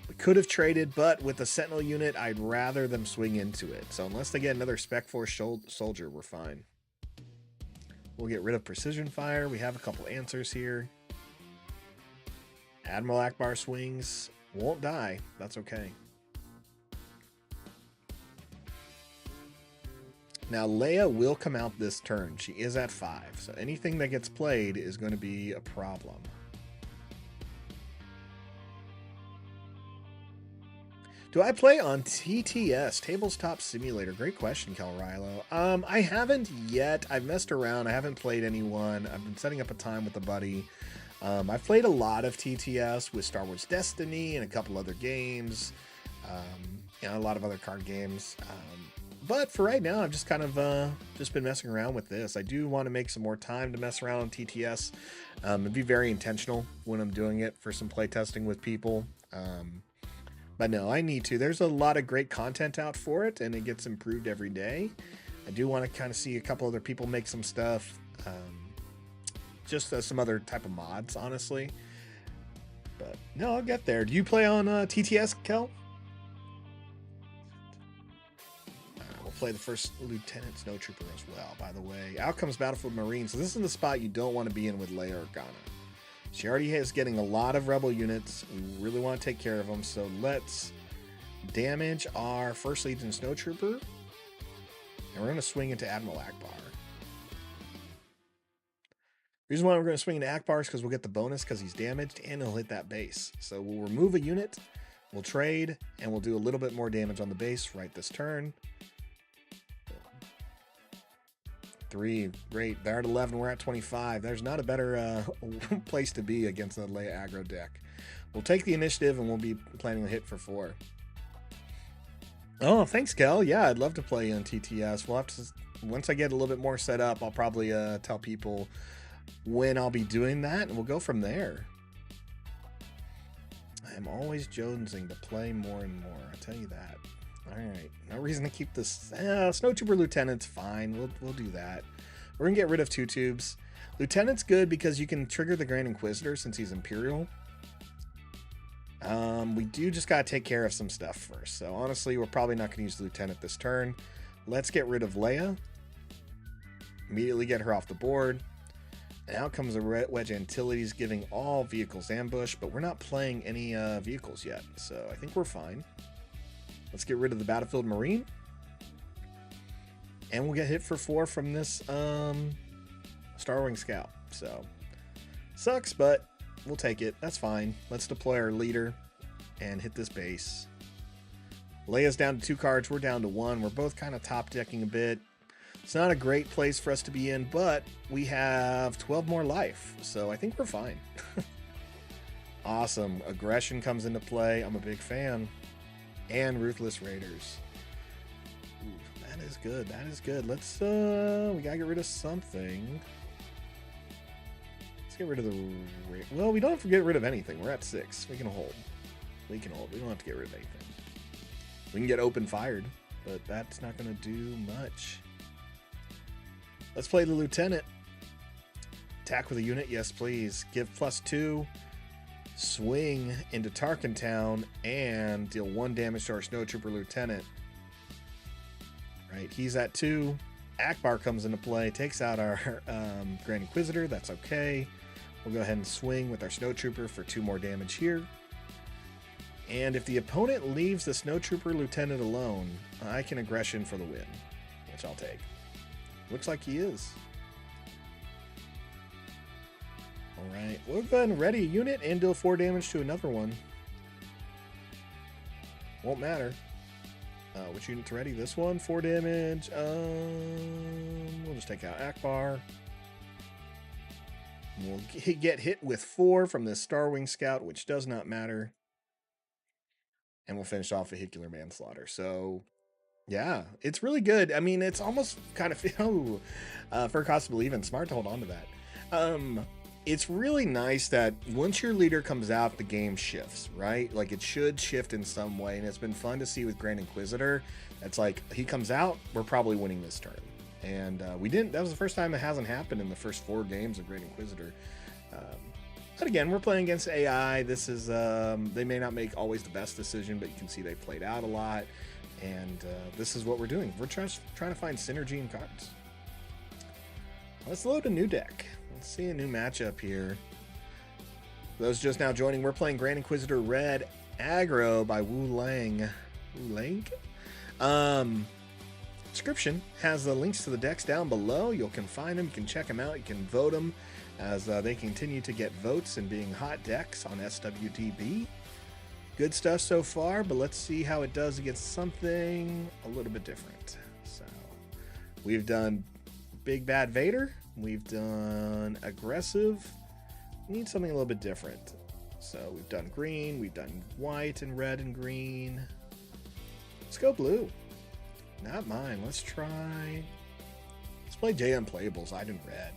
We could have traded, but with the Sentinel unit, I'd rather them swing into it. So unless they get another Spec Force soldier, we're fine. We'll get rid of Precision Fire. We have a couple answers here. Admiral Akbar swings. Won't die. That's okay. Now, Leia will come out this turn. She is at 5. So anything that gets played is going to be a problem. Do I play on TTS, Tabletop Simulator? Great question, Kel Rilo. I haven't yet. I've messed around. I haven't played anyone. I've been setting up a time with a buddy. I've played a lot of TTS with StarWarsDestiny and a couple other games. A lot of other card games. But for right now, I've just kind of just been messing around with this. I do want to make some more time to mess around on TTS. And be very intentional when I'm doing it for some playtesting with people. But no, I need to. There's a lot of great content out for it, and it gets improved every day. I do want to kind of see a couple other people make some stuff. Just some other type of mods, honestly. But no, I'll get there. Do you play on TTS, Kel? We'll play the first Lieutenant Snowtrooper as well, by the way. Out comes Battlefield Marine. So this is the spot you don't want to be in with Leia or Ghana. She already is getting a lot of Rebel units. We really want to take care of them. So let's damage our First Legion Snowtrooper. And we're going to swing into Admiral Akbar. The reason why we're going to swing into Akbar is because we'll get the bonus because he's damaged and he'll hit that base. So we'll remove a unit, we'll trade, and we'll do a little bit more damage on the base right this turn. 3, great. They're at 11, we're at 25. There's not a better place to be against the Leia aggro deck. We'll take the initiative and we'll be planning a hit for 4. Oh, thanks, Kel. Yeah, I'd love to play on TTS. We'll have to, once I get a little bit more set up, I'll probably tell people when I'll be doing that, and we'll go from there. I'm always jonesing to play more and more. I'll tell you that. All right, no reason to keep this. Snowtrooper Lieutenant's fine. We'll do that. We're gonna get rid of 2 tubes. Lieutenant's good because you can trigger the Grand Inquisitor since he's Imperial. We do just gotta take care of some stuff first. So honestly, we're probably not gonna use the Lieutenant this turn. Let's get rid of Leia. Immediately get her off the board. And out comes a Wedge Antilles, giving all vehicles ambush, but we're not playing any vehicles yet, so I think we're fine. Let's get rid of the Battlefield Marine. And we'll get hit for 4 from this Star Wing Scout. So, sucks, but we'll take it. That's fine. Let's deploy our leader and hit this base. Leia's down to 2 cards. We're down to 1. We're both kind of top decking a bit. It's not a great place for us to be in, but we have 12 more life, so I think we're fine. Awesome. Aggression comes into play. I'm a big fan. And Ruthless Raiders. Ooh, that is good. That is good. Let's, we gotta get rid of something. Let's get rid of the, well, we don't have to get rid of anything. We're at 6. We can hold. We can hold. We don't have to get rid of anything. We can get open fired, but that's not going to do much. Let's play the Lieutenant. Attack with a unit, yes please. Give +2. Swing into Tarkin Town and deal 1 damage to our Snowtrooper Lieutenant. Right, he's at 2. Akbar comes into play, takes out our Grand Inquisitor. That's okay. We'll go ahead and swing with our Snowtrooper for 2 more damage here. And if the opponent leaves the Snowtrooper Lieutenant alone, I can aggression for the win, which I'll take. Looks like he is. Alright, we'll go ahead and ready a unit and deal 4 damage to another one. Won't matter. Which unit to ready? This one, 4 damage. We'll just take out Akbar. We'll get hit with 4 from this Star Wing Scout, which does not matter. And we'll finish off vehicular manslaughter. So, yeah, it's really good. I mean, it's almost kind of, for cost to believe in, smart to hold on to that. It's really nice that once your leader comes out, the game shifts, right? Like, it should shift in some way, and it's been fun to see with Grand Inquisitor. It's like, he comes out, we're probably winning this turn. And that was the first time it hasn't happened in the first 4 games of Grand Inquisitor. But again, we're playing against AI. This is, they may not make always the best decision, but you can see they played out a lot. And this is what we're doing. We're trying to find synergy in cards. Let's load a new deck. Let's see a new matchup here. For those just now joining, we're playing Grand Inquisitor Red Aggro by Wu Lang. Wu Lang? Description has the links to the decks down below. You can find them, you can check them out, you can vote them as they continue to get votes and being hot decks on SWDB. Good stuff so far, but let's see how it does against something a little bit different. So, we've done Big Bad Vader. We've done aggressive. We need something a little bit different. So we've done green, we've done white and red and green. Let's go blue. Not mine. Let's play J Unplayables. I did red.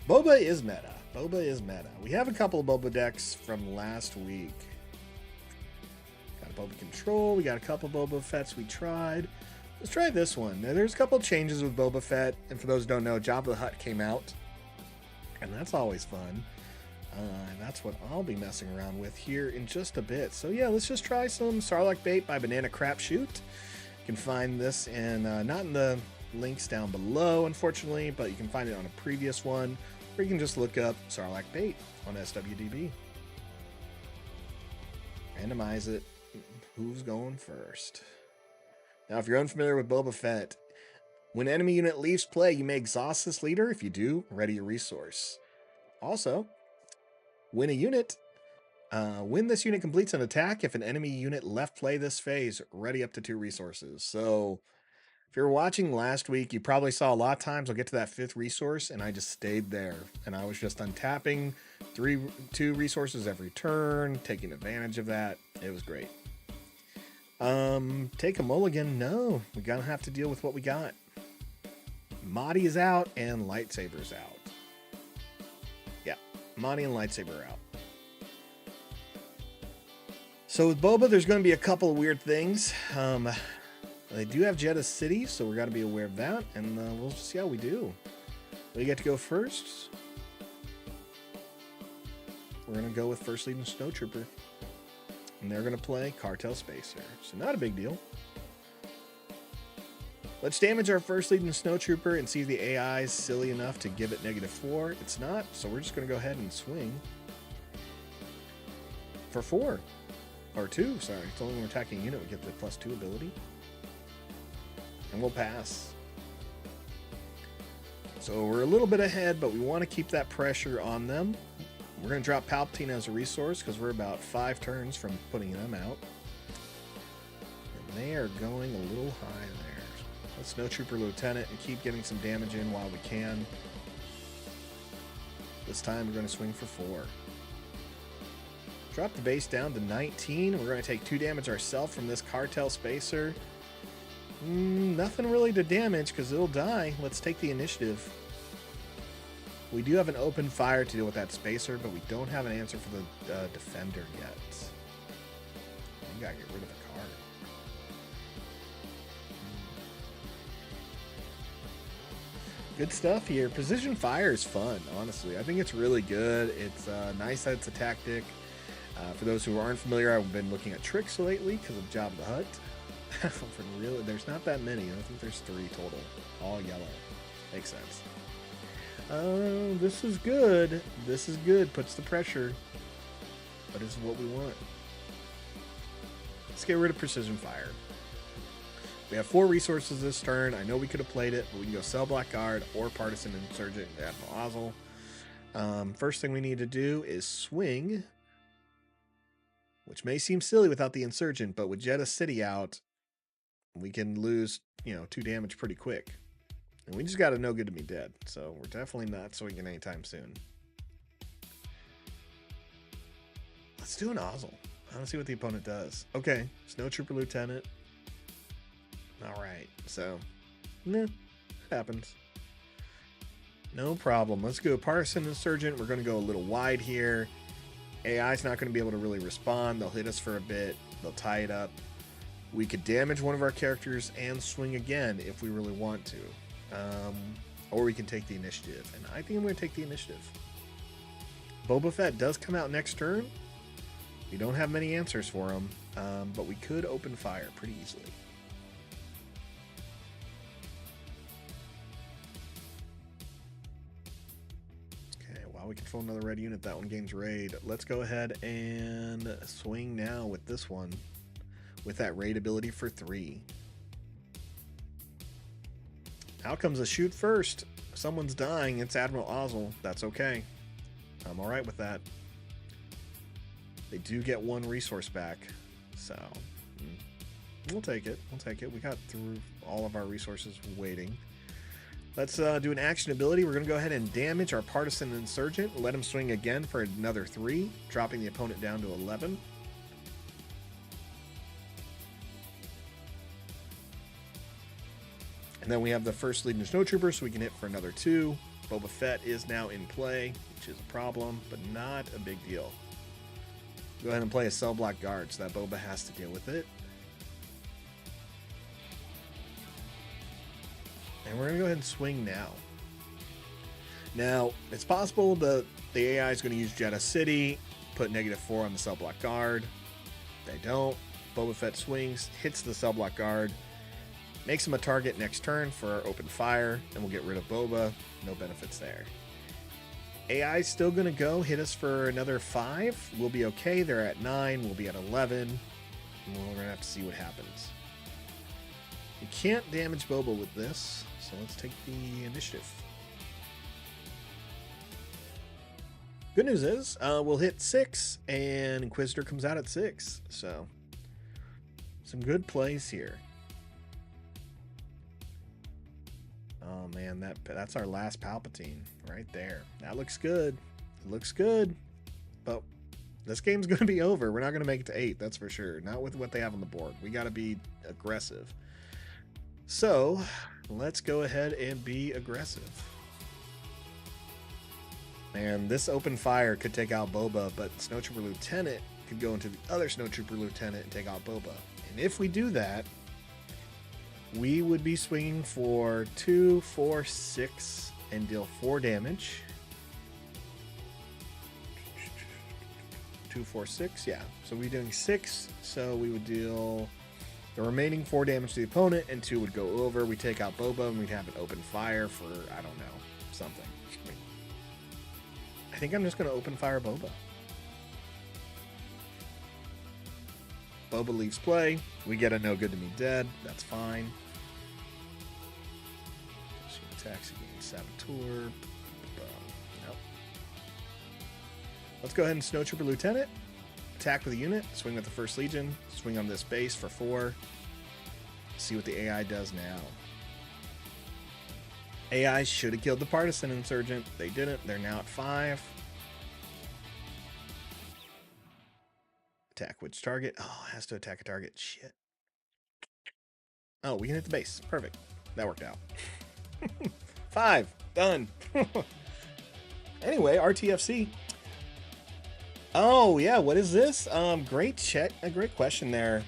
Boba is meta. Boba is meta. We have a couple of Boba decks from last week. Got a Boba Control. We got a couple Boba Fetts we tried. Let's try this one. Now, there's a couple changes with Boba Fett, and for those who don't know, Jabba the Hutt came out, and that's always fun. And that's what I'll be messing around with here in just a bit. So yeah, let's just try some Sarlacc Bait by Banana Crapshoot. You can find this in, not in the links down below, unfortunately, but you can find it on a previous one, or you can just look up Sarlacc Bait on SWDB. Randomize it. Who's going first? Now, if you're unfamiliar with Boba Fett, when enemy unit leaves play, you may exhaust this leader. If you do, ready a resource. Also, when this unit completes an attack, if an enemy unit left play this phase, ready up to 2 resources. So if you were watching last week, you probably saw a lot of times I'll get to that 5th resource and I just stayed there. And I was just untapping 2 resources every turn, taking advantage of that. It was great. Take a mulligan? No, we're gonna have to deal with what we got. Mahdi is out and Lightsaber's out. Yeah, Mahdi and Lightsaber are out. So with Boba, there's going to be a couple of weird things. They do have Jedha City, so we're got to be aware of that, and we'll see how we do. We get to go first. We're going to go with First Legion Snowtrooper, and they're going to play Cartel Spacer, so not a big deal. Let's damage our First Legion Snowtrooper and see if the AI is silly enough to give it -4. It's not, so we're just going to go ahead and swing for 4. Or 2, sorry. It's only when we're attacking a unit we get the +2 ability. And we'll pass. So we're a little bit ahead, but we want to keep that pressure on them. We're going to drop Palpatine as a resource because we're about 5 turns from putting them out. And they are going a little high there. Let's Snowtrooper Lieutenant and keep getting some damage in while we can. This time we're going to swing for 4. Drop the base down to 19. We're going to take 2 damage ourselves from this Cartel Spacer. Nothing really to damage because it'll die. Let's take the initiative. We do have an open fire to deal with that Spacer, but we don't have an answer for the Defender yet. We gotta get rid of the card. Good stuff here. Precision fire is fun, honestly. I think it's really good. It's nice that it's a tactic. For those who aren't familiar, I've been looking at tricks lately because of Jabba the Hutt. Really, there's not that many. I think there's 3 total. All yellow. Makes sense. This is good. This is good. Puts the pressure. But it's what we want. Let's get rid of Precision Fire. We have 4 resources this turn. I know we could have played it, but we can go Cell Block Guard or Partisan Insurgent Admiral Ozzel. First thing we need to do is swing, which may seem silly without the Insurgent, but with Jedha City out, we can lose, 2 damage pretty quick. And we just got to know good to be dead, so we're definitely not swinging anytime soon. Let's do an Ozzel. I want to see what the opponent does. Okay, Snowtrooper Lieutenant. All right, so, it happens. No problem. Let's go Partisan Insurgent. We're going to go a little wide here. AI's not going to be able to really respond. They'll hit us for a bit. They'll tie it up. We could damage one of our characters and swing again if we really want to. Or we can take the initiative. And I think I'm going to take the initiative. Boba Fett does come out next turn. We don't have many answers for him. But we could open fire pretty easily. We control another red unit. That one gains raid. Let's go ahead and swing now with this one with that raid ability for 3. Out comes a shoot first. Someone's dying. It's Admiral Ozzel. That's okay. I'm all right with that. They do get 1 resource back, so we'll take it. We'll take it. We got through all of our resources waiting. Let's do an action ability. We're going to go ahead and damage our Partisan Insurgent. Let him swing again for another 3, dropping the opponent down to 11. And then we have the First Legion Snowtrooper, so we can hit for another 2. Boba Fett is now in play, which is a problem, but not a big deal. Go ahead and play a cell block guard so that Boba has to deal with it. And we're going to go ahead and swing now. Now, it's possible that the AI is going to use Jeddah City, put -4 on the cell block guard. They don't. Boba Fett swings, hits the cell block guard, makes him a target next turn for our open fire, and we'll get rid of Boba. No benefits there. AI is still going to go hit us for another 5. We'll be okay. They're at 9. We'll be at 11. We're going to have to see what happens. You can't damage Boba with this, so let's take the initiative. Good news is we'll hit 6, and Inquisitor comes out at 6. So some good plays here. Oh man, that's our last Palpatine right there. That looks good. It looks good. But this game's going to be over. We're not going to make it to 8, that's for sure. Not with what they have on the board. We got to be aggressive. So let's go ahead and be aggressive. And this open fire could take out Boba, but Snowtrooper Lieutenant could go into the other Snowtrooper Lieutenant and take out Boba. And if we do that, we would be swinging for 2, 4, 6 and deal 4 damage. 2, 4, 6, yeah. So we're doing 6, so we would deal the remaining 4 damage to the opponent, and 2 would go over. We take out Boba, and we'd have an open fire for, I don't know, something. I think I'm just going to open fire Boba. Boba leaves play. We get a no good to me dead. That's fine. She attacks again. Saboteur. Nope. Let's go ahead and Snowtrooper Lieutenant. Attack with a unit. Swing with the First Legion. Swing on this base for 4. See what the AI does now. AI should have killed the Partisan Insurgent. They didn't. They're now at 5. Attack which target? Oh, it has to attack a target. Shit. Oh, we can hit the base. Perfect. That worked out. 5. Done. Anyway, RTFC. Oh, yeah. What is this? Great chat. A great question there.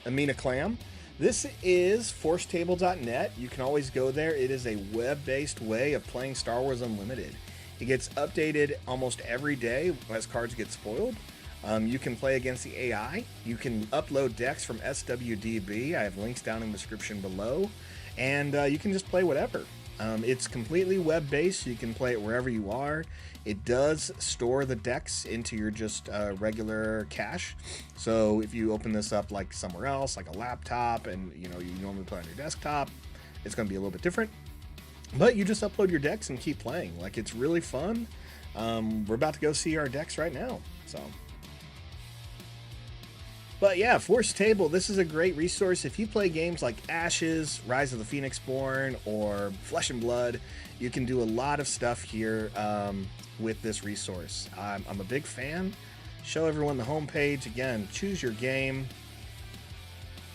Amina Clam. This is forcetable.net. You can always go there. It is a web-based way of playing Star Wars Unlimited. It gets updated almost every day as cards get spoiled. You can play against the AI. You can upload decks from SWDB. I have links down in the description below. And you can just play whatever. It's completely web-based. So you can play it wherever you are. It does store the decks into your just regular cache. So if you open this up like somewhere else, like a laptop, and you normally play on your desktop, it's going to be a little bit different. But you just upload your decks and keep playing. Like, it's really fun. We're about to go see our decks right now. So. But yeah, Force Table, this is a great resource. If you play games like Ashes, Rise of the Phoenixborn, or Flesh and Blood, you can do a lot of stuff here with this resource. I'm a big fan. Show everyone the homepage. Again, choose your game.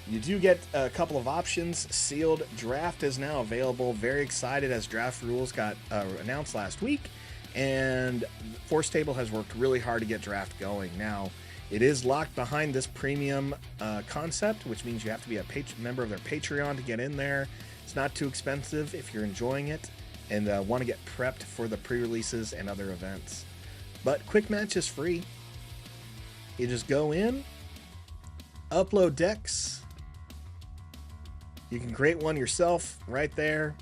You do get a couple of options. Sealed Draft is now available. Very excited as draft rules got announced last week. And Force Table has worked really hard to get draft going. Now, it is locked behind this premium concept, which means you have to be a member of their Patreon to get in there. It's not too expensive if you're enjoying it and want to get prepped for the pre-releases and other events. But Quick Match is free. You just go in, upload decks. You can create one yourself right there,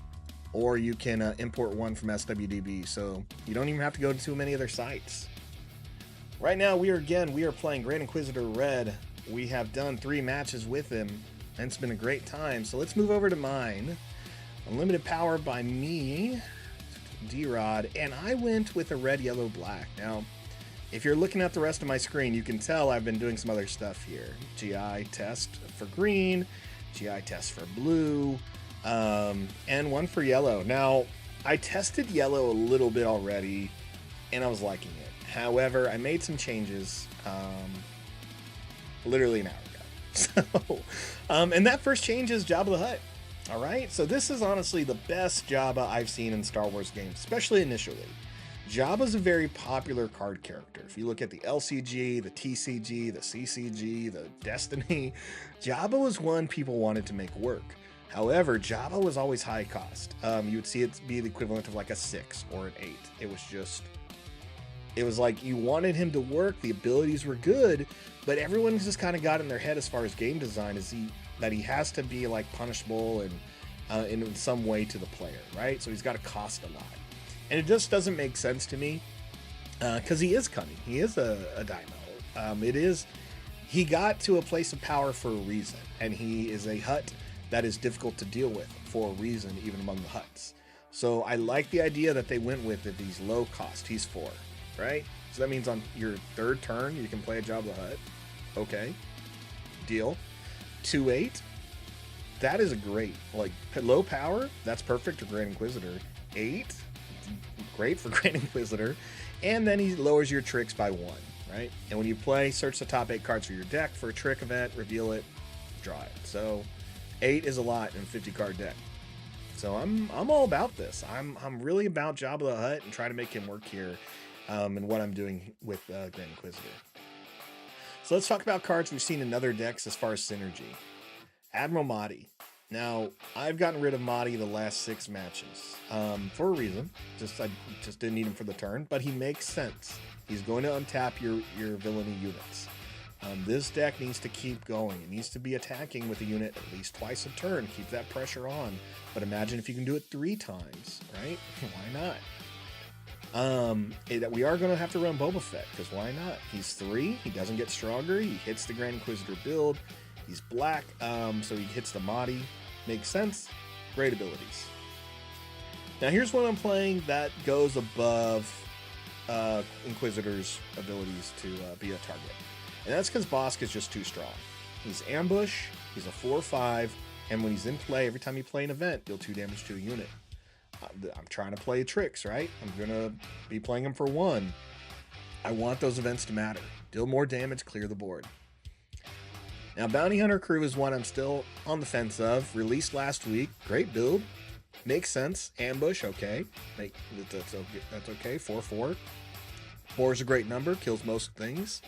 or you can import one from SWDB, so you don't even have to go to too many other sites. Right now, we are playing Grand Inquisitor Red. We have done 3 matches with him, and it's been a great time. So let's move over to mine. Unlimited Power by me, D-Rod, and I went with a red, yellow, black. Now, if you're looking at the rest of my screen, you can tell I've been doing some other stuff here. GI test for green, GI test for blue, and one for yellow. Now, I tested yellow a little bit already, and I was liking it. However, I made some changes literally an hour ago. So, and that first change is Jabba the Hutt. All right, so this is honestly the best Jabba I've seen in Star Wars games, especially initially. Jabba's a very popular card character. If you look at the LCG, the TCG, the CCG, the Destiny, Jabba was one people wanted to make work. However, Jabba was always high cost. You would see it be the equivalent of like a 6 or an 8. It was like you wanted him to work, the abilities were good, but everyone's just kind of got in their head as far as game design that he has to be like punishable and in some way to the player, right? So he's got to cost a lot. And it just doesn't make sense to me because he is cunning. He is a Daimyo. He got to a place of power for a reason, and he is a Hutt that is difficult to deal with for a reason, even among the Hutts. So I like the idea that they went with that he's low cost. He's 4, right? So that means on your 3rd turn, you can play a Jabba the Hutt. Okay, deal. 2/8. That is a great, like, low power. That's perfect for Grand Inquisitor. 8. Great for Grand Inquisitor. And then he lowers your tricks by 1, right? And when you play, search the top 8 cards for your deck for a trick event, reveal it, draw it. So 8 is a lot in a 50 card deck. So I'm all about this. I'm really about Jabba the Hutt and try to make him work here, and what I'm doing with Grand Inquisitor. So let's talk about cards we've seen in other decks as far as synergy. Admiral Mahdi. Now, I've gotten rid of Mahdi the last 6 matches for a reason. I just didn't need him for the turn, but he makes sense. He's going to untap your villainy units. This deck needs to keep going. It needs to be attacking with a unit at least twice a turn. Keep that pressure on. But imagine if you can do it 3 times, right? Why not? We are going to have to run Boba Fett, because why not? He's 3. He doesn't get stronger. He hits the Grand Inquisitor build. He's black, so he hits the Mahdi. Makes sense. Great abilities. Now here's what I'm playing that goes above Inquisitor's abilities to be a target. And that's because Bosk is just too strong. He's ambush, he's a 4/5, and when he's in play, every time you play an event, deal 2 damage to a unit. I'm trying to play tricks, right? I'm going to be playing him for 1. I want those events to matter. Deal more damage, clear the board. Now, Bounty Hunter Crew is one I'm still on the fence of. Released last week. Great build. Makes sense. Ambush, okay. That's okay. 4/4. 4 is a great number. Kills most things.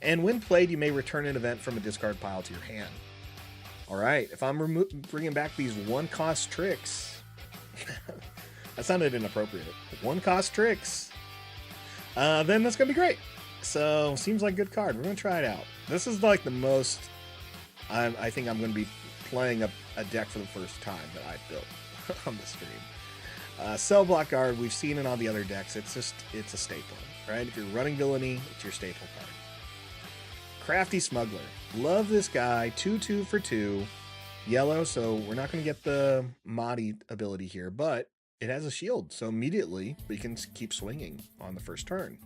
And when played, you may return an event from a discard pile to your hand. All right. If I'm bringing back these 1-cost tricks... that sounded inappropriate. 1-cost tricks. Then that's going to be great. So, seems like a good card. We're going to try it out. This is like the most... I think I'm going to be playing a deck for the first time that I've built on the stream. Cell Block Guard, we've seen it on the other decks. It's a staple, right? If you're running Villainy, it's your staple card. Crafty Smuggler. Love this guy. 2/2 for 2. Yellow, so we're not going to get the Mahdi ability here, but it has a shield, so immediately we can keep swinging on the first turn.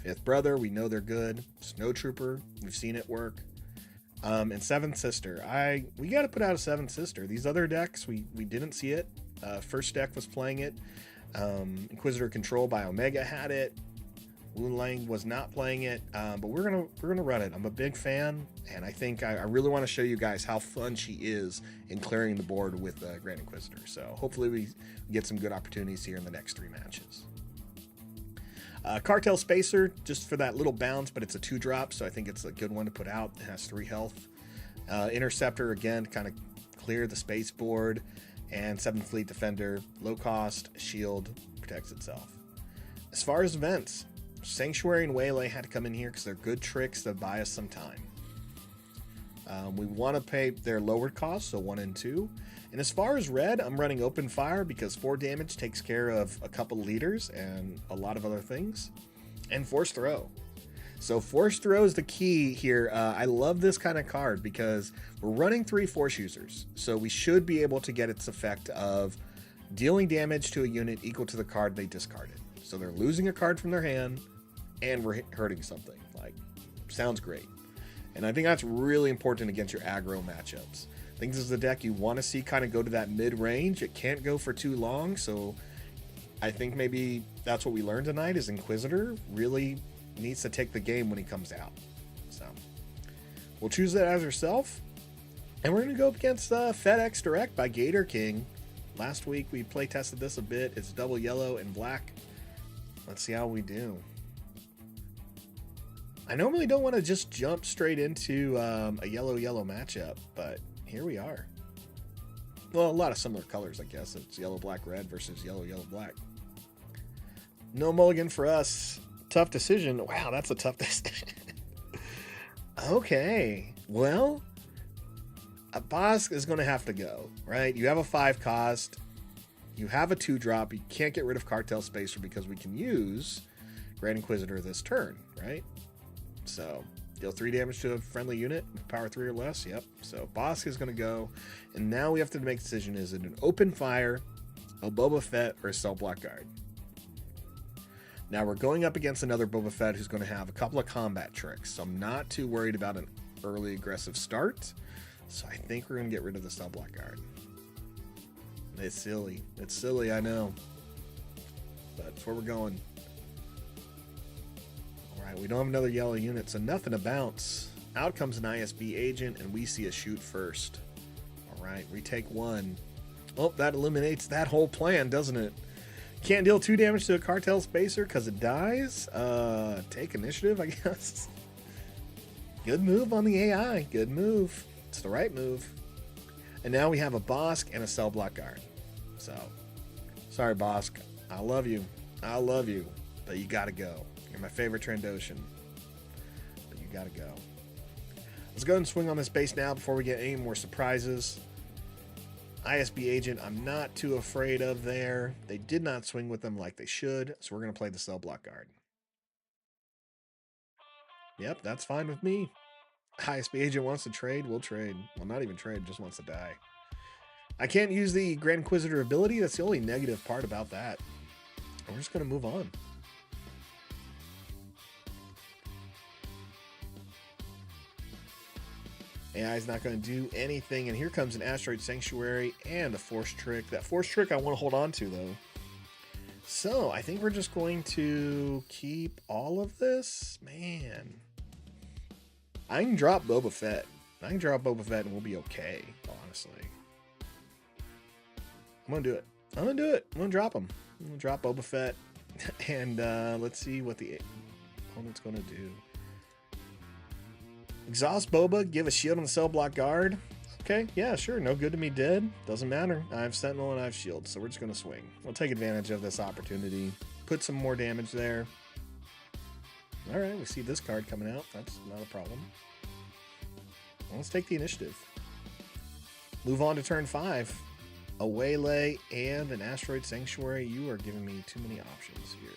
Fifth Brother, we know they're good. Snow Trooper, we've seen it work. And Seventh Sister. We got to put out a Seventh Sister. These other decks, we didn't see it. First deck was playing it. Inquisitor Control by Omega had it. Wu Lang was not playing it, but we're gonna run it. I'm a big fan, and I think I really want to show you guys how fun she is in clearing the board with Grand Inquisitor. So hopefully we get some good opportunities here in the next 3 matches. Cartel Spacer, just for that little bounce, but it's a 2-drop, so I think it's a good one to put out. It has 3 health. Interceptor, again, kind of clear the space board. And 7th Fleet Defender, low cost, shield, protects itself. As far as events, Sanctuary and Waylay had to come in here because they're good tricks that buy us some time. We want to pay their lowered cost, so 1 and 2. And as far as red, I'm running Open Fire because 4 damage takes care of a couple leaders and a lot of other things. And Force Throw. So Force Throw is the key here. I love this kind of card because we're running 3 Force users. So we should be able to get its effect of dealing damage to a unit equal to the card they discarded. So they're losing a card from their hand and we're hurting something. Like, sounds great. And I think that's really important against your aggro matchups. I think this is the deck you want to see kind of go to that mid-range. It can't go for too long, so I think maybe that's what we learned tonight is Inquisitor really needs to take the game when he comes out. So we'll choose that as herself. And we're going to go up against FedEx Direct by Gator King. Last week we play tested this a bit. It's double yellow and black. Let's see how we do. I normally don't want to just jump straight into a yellow-yellow matchup, but here we are. Well, a lot of similar colors, I guess. It's yellow, black, red versus yellow, yellow, black. No mulligan for us. Tough decision. Wow, that's a tough decision. Okay. Well, a Bosk is going to have to go, right? You have a 5 cost. You have a 2-drop. You can't get rid of Cartel Spacer because we can use Grand Inquisitor this turn, right? So, deal 3 damage to a friendly unit with power 3 or less. Yep. So, Bosk is going to go. And now we have to make a decision. Is it an open fire, a Boba Fett, or a Cell Block Guard? Now, we're going up against another Boba Fett who's going to have a couple of combat tricks. So, I'm not too worried about an early aggressive start. So, I think we're going to get rid of the Cell Block Guard. It's silly. It's silly, I know. But that's where we're going. Alright, we don't have another yellow unit, so nothing to bounce. Out comes an ISB agent, and we see a shoot first. Alright, retake 1. Oh, that eliminates that whole plan, doesn't it? Can't deal 2 damage to a Cartel Spacer because it dies. Take initiative, I guess. Good move on the AI. Good move. It's the right move. And now we have a Bosk and a Cell Block Guard. So, sorry, Bosk. I love you. I love you. But you gotta go. You're my favorite Trandoshan. But you gotta go. Let's go ahead and swing on this base now before we get any more surprises. ISB agent, I'm not too afraid of there. They did not swing with them like they should. So we're going to play the Cell Block Guard. Yep, that's fine with me. ISB agent wants to trade, we'll trade. Well, not even trade, just wants to die. I can't use the Grand Inquisitor ability. That's the only negative part about that. We're just going to move on. AI is not going to do anything, and here comes an Asteroid Sanctuary and a Force Trick. That Force Trick I want to hold on to, though. So, I think we're just going to keep all of this. Man. I can drop Boba Fett. I can drop Boba Fett and we'll be okay, honestly. I'm going to do it. I'm going to do it. I'm going to drop him. I'm going to drop Boba Fett. And let's see what the opponent's going to do. Exhaust Boba, give a shield on the Cell Block Guard. Okay, yeah, sure. No good to me dead. Doesn't matter. I have Sentinel and I have Shield, so we're just going to swing. We'll take advantage of this opportunity. Put some more damage there. All right, we see this card coming out. That's not a problem. Well, let's take the initiative. Move on to turn 5. A Waylay and an Asteroid Sanctuary. You are giving me too many options here.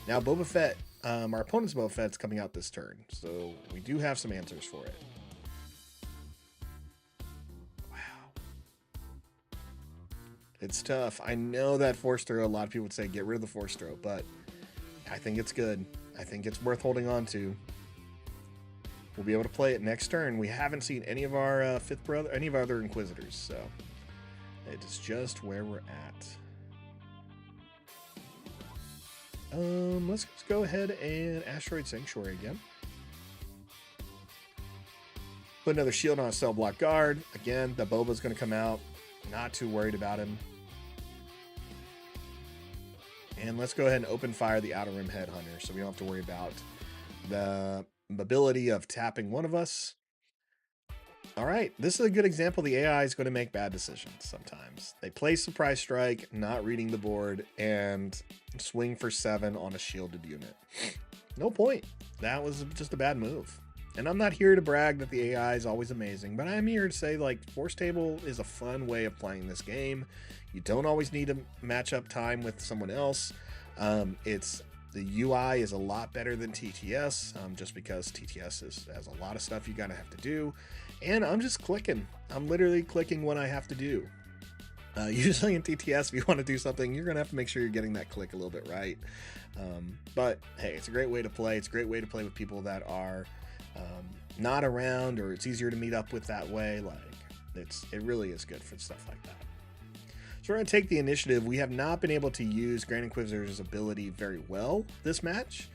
Now, Boba Fett. Our opponent's Boba Fett's coming out this turn, so we do have some answers for it. Wow. It's tough. I know that Force Throw, a lot of people would say get rid of the Force Throw, but I think it's good. I think it's worth holding on to. We'll be able to play it next turn. We haven't seen any of our any of our other Inquisitors, so it is just where we're at. Let's just go ahead and Asteroid Sanctuary again. Put another shield on a Cell Block Guard. Again, the Boba's going to come out. Not too worried about him. And let's go ahead and open fire the Outer Rim Headhunter so we don't have to worry about the ability of tapping one of us. All right, this is a good example. The AI is going to make bad decisions sometimes. They play Surprise Strike, not reading the board, and swing for 7 on a shielded unit. No point. That was just a bad move. And I'm not here to brag that the AI is always amazing, but I'm here to say, like, Force Table is a fun way of playing this game. You don't always need to match up time with someone else. The UI is a lot better than TTS, just because TTS has a lot of stuff you gotta have to do. And I'm just clicking. I'm literally clicking what I have to do. Usually in TTS, if you want to do something, you're going to have to make sure you're getting that click a little bit right. But hey, it's a great way to play. It's a great way to play with people that are not around, or it's easier to meet up with that way. Like, it really is good for stuff like that. So we're going to take the initiative. We have not been able to use Grand Inquisitor's ability very well this match,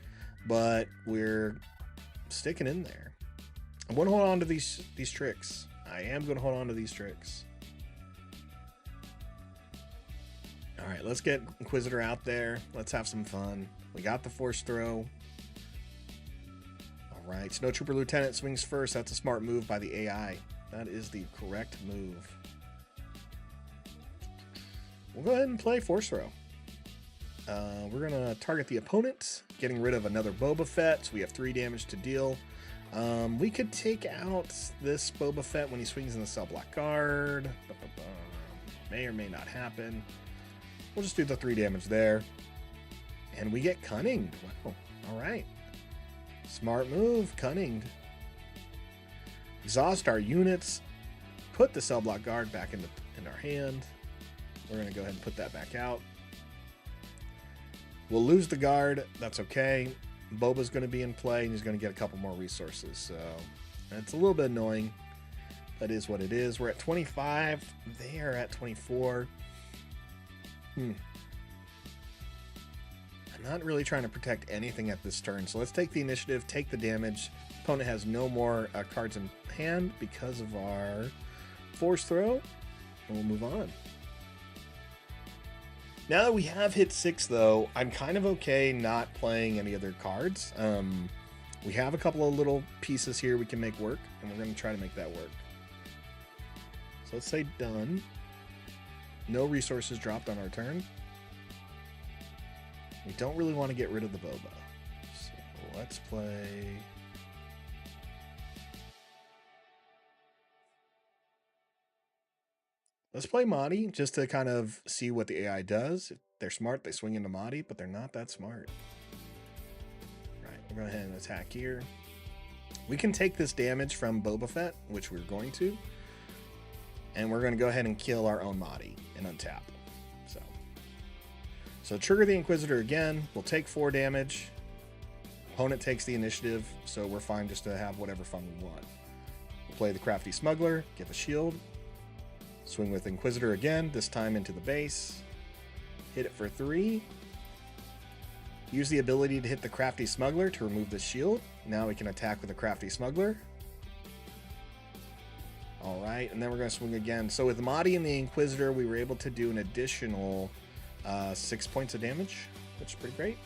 but we're sticking in there. I'm going to hold on to these tricks. I am going to hold on to these tricks. All right, let's get Inquisitor out there. Let's have some fun. We got the Force Throw. All right, Snowtrooper Lieutenant swings first. That's a smart move by the AI. That is the correct move. We'll go ahead and play Force Throw. We're going to target the opponent, getting rid of another Boba Fett, so we have 3 damage to deal. We could take out this Boba Fett when he swings in the cell block guard. May or may not happen. We'll just do the 3 damage there. And we get Cunninged. Wow. All right. Smart move, Cunninged. Exhaust our units. Put the cell block guard back in our hand. We're going to go ahead and put that back out. We'll lose the guard. That's okay. Boba's going to be in play, and he's going to get a couple more resources. So it's a little bit annoying. That is what it is. We're at 25. They are at 24. I'm not really trying to protect anything at this turn. So let's take the initiative, take the damage. Opponent has no more cards in hand because of our Force Throw. And we'll move on. Now that we have hit 6, though, I'm kind of okay not playing any other cards. We have a couple of little pieces here we can make work, and we're going to try to make that work. So let's say done. No resources dropped on our turn. We don't really want to get rid of the Boba. So let's play... Let's play Mahdi just to kind of see what the AI does. If they're smart, they swing into Mahdi, but they're not that smart. Right, we're going to go ahead and attack here. We can take this damage from Boba Fett, which we're going to. And we're going to go ahead and kill our own Mahdi and untap. So trigger the Inquisitor again. We'll take 4 damage. Opponent takes the initiative, so we're fine just to have whatever fun we want. We'll play the Crafty Smuggler, give a shield. Swing with Inquisitor again, this time into the base. Hit it for 3. Use the ability to hit the Crafty Smuggler to remove the shield. Now we can attack with the Crafty Smuggler. Alright, and then we're going to swing again. So with Mahdi and the Inquisitor, we were able to do an additional 6 points of damage, which is pretty great.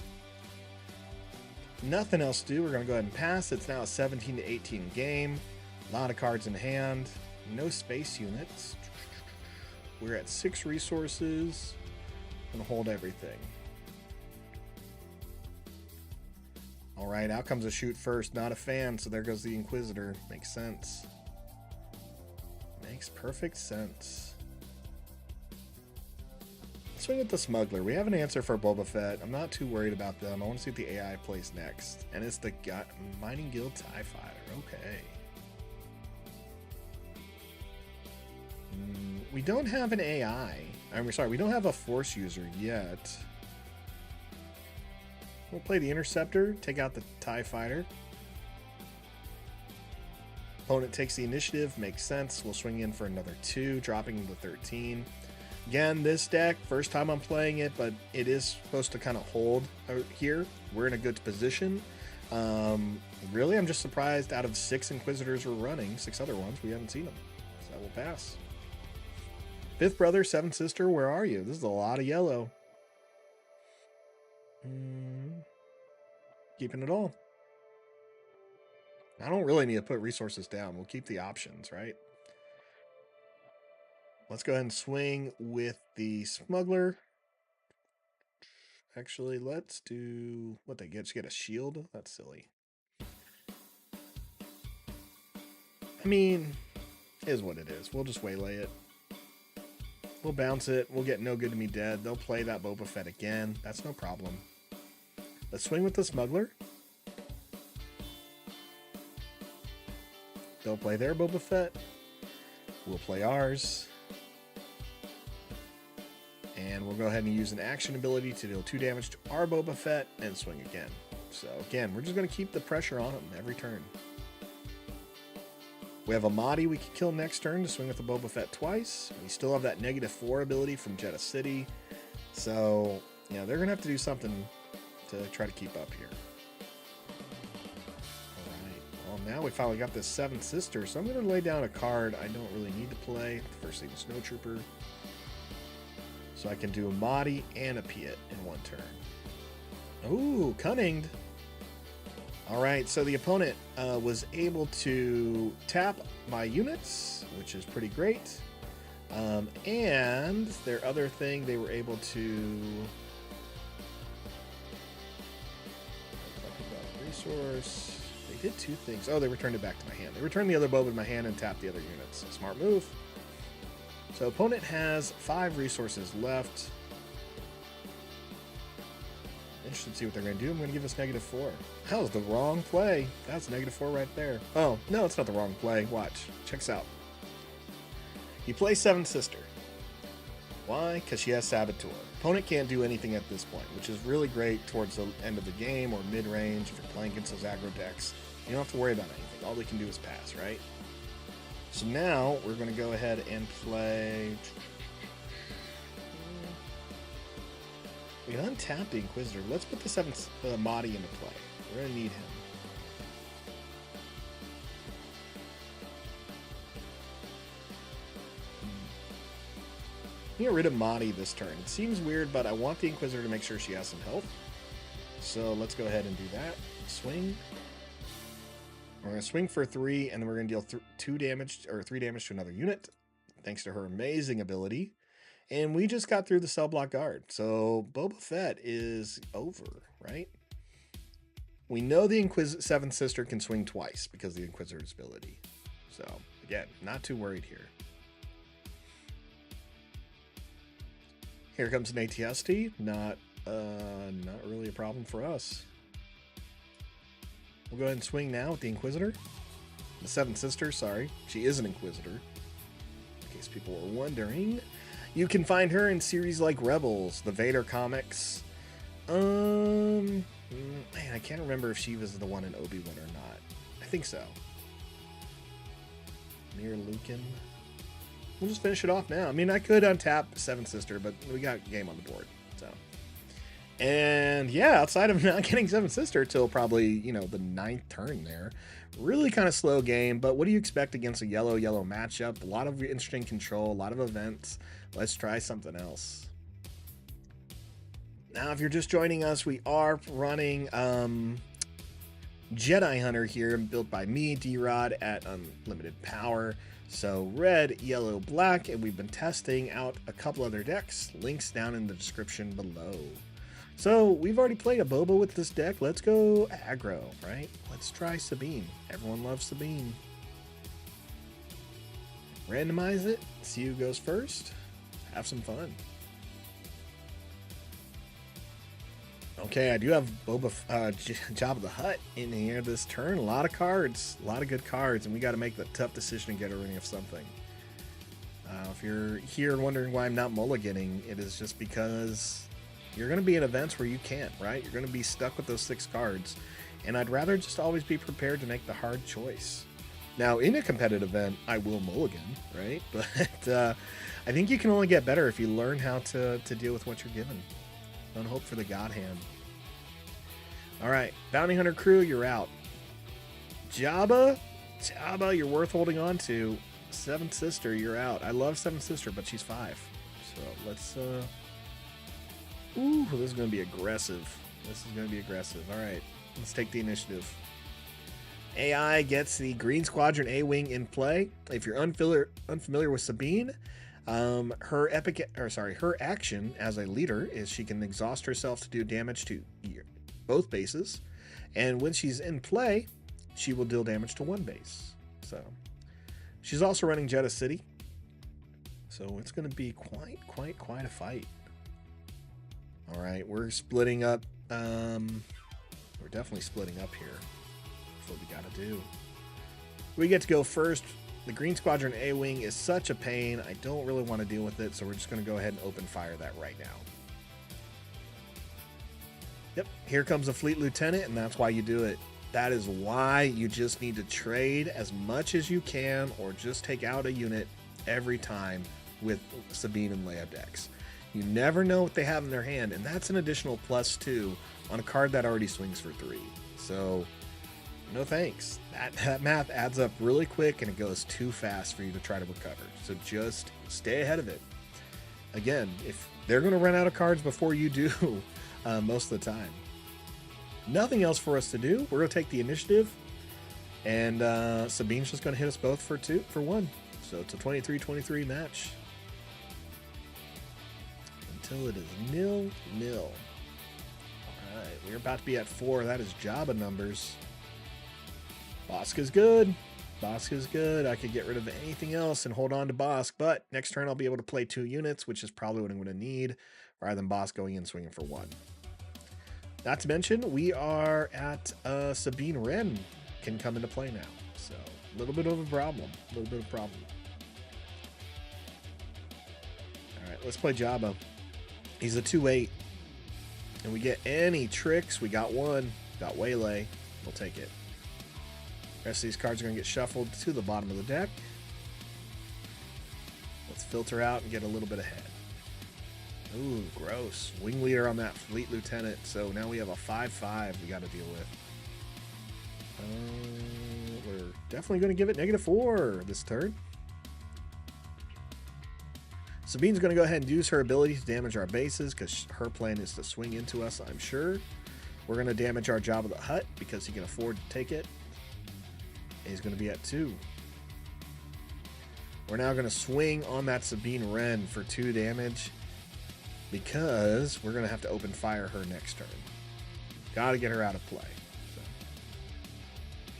Nothing else to do. We're going to go ahead and pass. It's now a 17 to 18 game. A lot of cards in hand. No space units. We're at 6 resources. I'm going to hold everything. All right, out comes a shoot first. Not a fan, so there goes the Inquisitor. Makes sense. Makes perfect sense. Swing with the Smuggler. We have an answer for Boba Fett. I'm not too worried about them. I want to see what the AI plays next. And it's the Mining Guild TIE Fighter. Okay. We don't have an AI. We don't have a Force user yet. We'll play the Interceptor, take out the TIE Fighter. Opponent takes the initiative, makes sense. We'll swing in for another 2, dropping the 13. Again, this deck, first time I'm playing it, but it is supposed to kind of hold out here. We're in a good position. Really, I'm just surprised out of 6 Inquisitors we're running, 6 other ones, we haven't seen them. So that will pass. 5th brother, 7th sister, where are you? This is a lot of yellow. Keeping it all. I don't really need to put resources down. We'll keep the options, right? Let's go ahead and swing with the Smuggler. Actually, let's do what they get. Just get a shield. That's silly. I mean, is what it is. We'll just waylay it. We'll bounce it. We'll get no good to me dead. They'll play that Boba Fett again. That's no problem. Let's swing with the Smuggler. They'll play their Boba Fett. We'll play ours. And we'll go ahead and use an action ability to deal 2 damage to our Boba Fett and swing again. So again, we're just going to keep the pressure on him every turn. We have a Mahdi we can kill next turn to swing with the Boba Fett twice. We still have that -4 ability from Jeddah City. So, yeah, they're going to have to do something to try to keep up here. Alright, well now we finally got this 7th sister, so I'm going to lay down a card I don't really need to play. First thing, Snowtrooper. So I can do a Mahdi and a Piet in one turn. Ooh, cunninged. All right, so the opponent was able to tap my units, which is pretty great. And their other thing, they were able to... Resource. They did two things. Oh, they returned it back to my hand. They returned the other Boba to my hand and tapped the other units. Smart move. So opponent has 5 resources left. Interested to see what they're going to do. I'm going to give us -4. That was the wrong play. That's -4 right there. Oh, no, it's not the wrong play. Watch. Check this out. You play 7th Sister. Why? Because she has Saboteur. Opponent can't do anything at this point, which is really great towards the end of the game or mid-range if you're playing against those aggro decks. You don't have to worry about anything. All they can do is pass, right? So now we're going to go ahead and play... We can untap the Inquisitor. Let's put the 7th Mahdi into play. We're going to need him. Get rid of Mahdi this turn. It seems weird, but I want the Inquisitor to make sure she has some health. So let's go ahead and do that. Swing. We're going to swing for 3, and then we're going to deal 2 damage or 3 damage to another unit, thanks to her amazing ability. And we just got through the cell block guard. So Boba Fett is over, right? We know the 7th Sister can swing twice because of the Inquisitor's ability. So again, not too worried here. Here comes an ATST. Not really a problem for us. We'll go ahead and swing now with the Inquisitor. The 7th Sister, sorry. She is an Inquisitor. In case people were wondering. You can find her in series like Rebels, the Vader comics. Man, I can't remember if she was the one in Obi-Wan or not. I think so. Near Lucan. We'll just finish it off now. I mean, I could untap 7th Sister, but we got game on the board. So, and yeah, outside of not getting 7th Sister till probably, you know, the 9th turn there, really kind of slow game. But what do you expect against a yellow matchup? A lot of interesting control, a lot of events. Let's try something else. Now, if you're just joining us, we are running Jedi Hunter here, built by me, D-Rod, at unlimited power. So red, yellow, black, and we've been testing out a couple other decks. Links down in the description below. So we've already played a Boba with this deck. Let's go aggro, right? Let's try Sabine. Everyone loves Sabine. Randomize it. See who goes first. Have some fun. Okay, I do have Jabba the Hutt in here this turn. A lot of cards, a lot of good cards, and we got to make the tough decision and get a ring of something. If you're here wondering why I'm not mulliganing, it is just because you're going to be in events where you can't, right? You're going to be stuck with those 6 cards, and I'd rather just always be prepared to make the hard choice. Now, in a competitive event, I will mulligan, right? But I think you can only get better if you learn how to deal with what you're given. Don't hope for the God hand. All right, Bounty Hunter crew, you're out. Jabba, you're worth holding on to. 7th Sister, you're out. I love 7th Sister, but she's 5. So let's, ooh, this is going to be aggressive. All right, let's take the initiative. AI gets the Green Squadron A-Wing in play. If you're unfamiliar with Sabine, her action as a leader is she can exhaust herself to do damage to both bases, and when she's in play, she will deal damage to one base. So she's also running Jeddah City, so it's going to be quite a fight. All right, we're splitting up. We're definitely splitting up here. That's what we got to do. We get to go first. The Green Squadron A-Wing is such a pain. I don't really want to deal with it, so we're just going to go ahead and open fire that right now. Yep, here comes a Fleet Lieutenant, and that's why you do it. That is why you just need to trade as much as you can or just take out a unit every time with Sabine and Leia decks. You never know what they have in their hand, and that's an additional +2 on a card that already swings for 3. So no thanks. That math adds up really quick, and it goes too fast for you to try to recover. So just stay ahead of it. again, if they're going to run out of cards before you do, most of the time. Nothing else for us to do. We're going to take the initiative, and Sabine's just going to hit us both for 1. So it's a 23-23 match. Until it is 0-0. Alright, we're about to be at 4. That is Jabba numbers. Bosk is good. Bosk is good. I could get rid of anything else and hold on to Bosk, but next turn I'll be able to play 2 units, which is probably what I'm going to need, rather than Bosk going in swinging for 1. Not to mention, we are at Sabine Wren can come into play now. So, a little bit of a problem. Alright, let's play Jabba. He's a 2/8. And we get any tricks. We got 1. Got Waylay. We'll take it. The rest of these cards are going to get shuffled to the bottom of the deck. Let's filter out and get a little bit ahead. Ooh, gross. Wing leader on that Fleet Lieutenant. So now we have a 5/5 we got to deal with. We're definitely going to give it -4 this turn. Sabine's going to go ahead and use her ability to damage our bases because her plan is to swing into us, I'm sure. We're going to damage our Jabba the Hutt because he can afford to take it. And he's going to be at 2. We're now going to swing on that Sabine Wren for 2 damage because we're going to have to open fire her next turn. Got to get her out of play. So.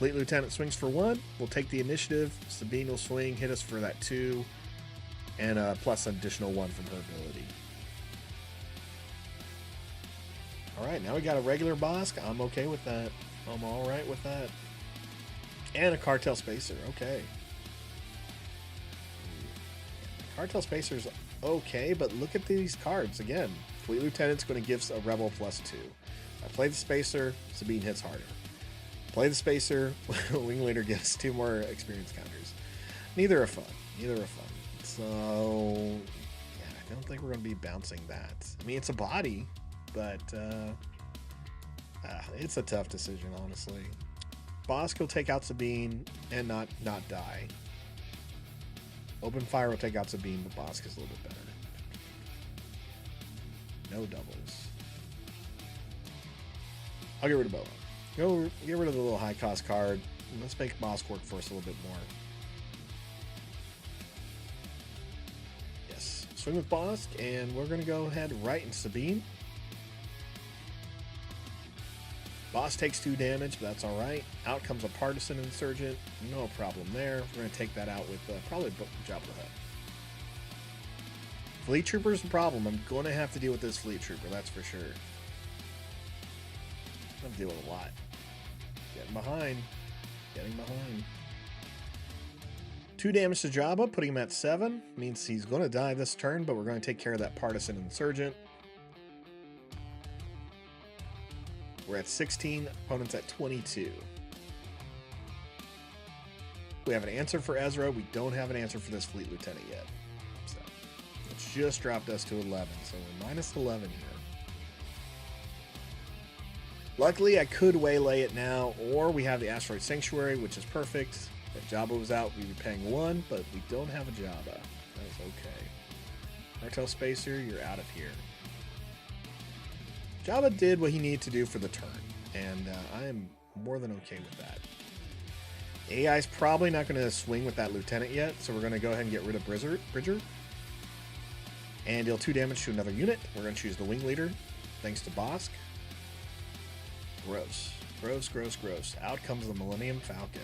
Fleet Lieutenant swings for 1. We'll take the initiative. Sabine will swing, hit us for that 2. And plus an additional 1 from her ability. Alright, now we got a regular Bosk. I'm okay with that. I'm alright with that. And a Cartel Spacer. Okay. Cartel Spacer's okay, but look at these cards. Again, Fleet Lieutenant's going to give a Rebel +2. I play the Spacer, Sabine hits harder. Play the Spacer, Wing Leader gets 2 more experience counters. Neither are fun. So, yeah, I don't think we're going to be bouncing that. I mean, it's a body, but it's a tough decision, honestly. Bosk will take out Sabine and not die. Open Fire will take out Sabine, but Bosk is a little bit better. No doubles. I'll get rid of Boba. Go get rid of the little high-cost card. Let's make Bosk work for us a little bit more. Swing with Bosk, and we're going to go ahead right into Sabine. Bosk takes 2 damage, but that's alright. Out comes a Partisan Insurgent. No problem there. We're going to take that out with probably Jabba the Hutt. Fleet Trooper's a problem. I'm going to have to deal with this Fleet Trooper, that's for sure. I'm going to deal with a lot. Getting behind. 2 damage to Jabba, putting him at 7. Means he's going to die this turn, but we're going to take care of that Partisan Insurgent. We're at 16, opponent's at 22. We have an answer for Ezra. We don't have an answer for this Fleet Lieutenant yet. So it's just dropped us to 11, so we're -11 here. Luckily, I could waylay it now, or we have the Asteroid Sanctuary, which is perfect. If Jabba was out, we'd be paying 1, but we don't have a Jabba. That is okay. Cartel Spacer, you're out of here. Jabba did what he needed to do for the turn, and I am more than okay with that. AI's probably not going to swing with that Lieutenant yet, so we're going to go ahead and get rid of Bridger. And deal 2 damage to another unit. We're going to choose the Wing Leader, thanks to Bosk. Gross. Out comes the Millennium Falcon.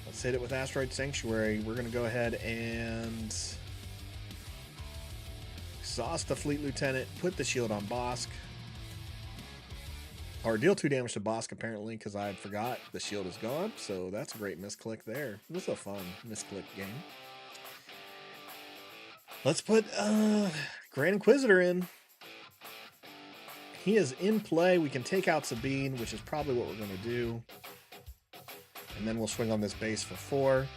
Let's hit it with Asteroid Sanctuary. We're going to go ahead and exhaust the Fleet Lieutenant, put the shield on Bosk. Or deal 2 damage to Bosk, apparently, because I forgot the shield is gone. So that's a great misclick there. This is a fun misclick game. Let's put Grand Inquisitor in. He is in play. We can take out Sabine, which is probably what we're going to do. And then we'll swing on this base for 4.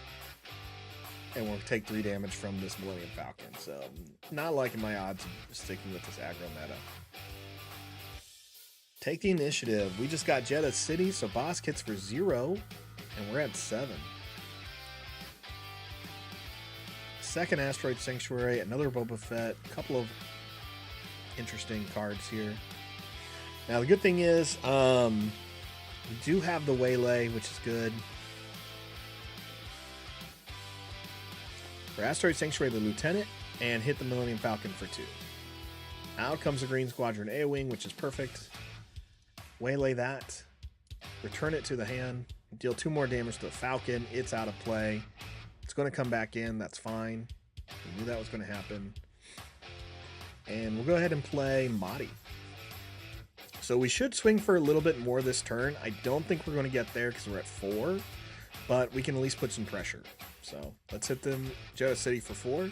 And we'll take 3 damage from this Millennium Falcon. So, not liking my odds of sticking with this aggro meta. Take the initiative. We just got Jeddah City, so Bosk hits for 0. And we're at 7. second Asteroid Sanctuary, another Boba Fett, a couple of interesting cards here. Now the good thing is, we do have the Waylay, which is good. For Asteroid Sanctuary, the Lieutenant, and hit the Millennium Falcon for 2. Out comes the Green Squadron A-Wing, which is perfect. Waylay that. Return it to the hand. Deal 2 more damage to the Falcon. It's out of play. It's going to come back in. That's fine. We knew that was going to happen. And we'll go ahead and play Mahdi. So we should swing for a little bit more this turn. I don't think we're going to get there because we're at 4. But we can at least put some pressure. So let's hit them Jedi City for 4.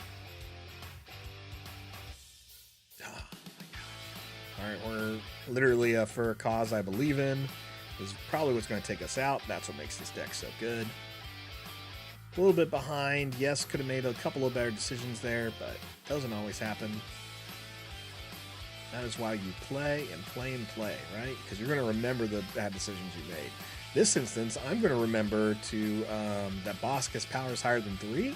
Alright, we're literally for a cause I believe in. This is probably what's going to take us out. That's what makes this deck so good. A little bit behind. Yes, could have made a couple of better decisions there, but it doesn't always happen. That is why you play and play and play, right? Because you're going to remember the bad decisions you made. This instance, I'm going to remember to that Bosk's power is higher than 3,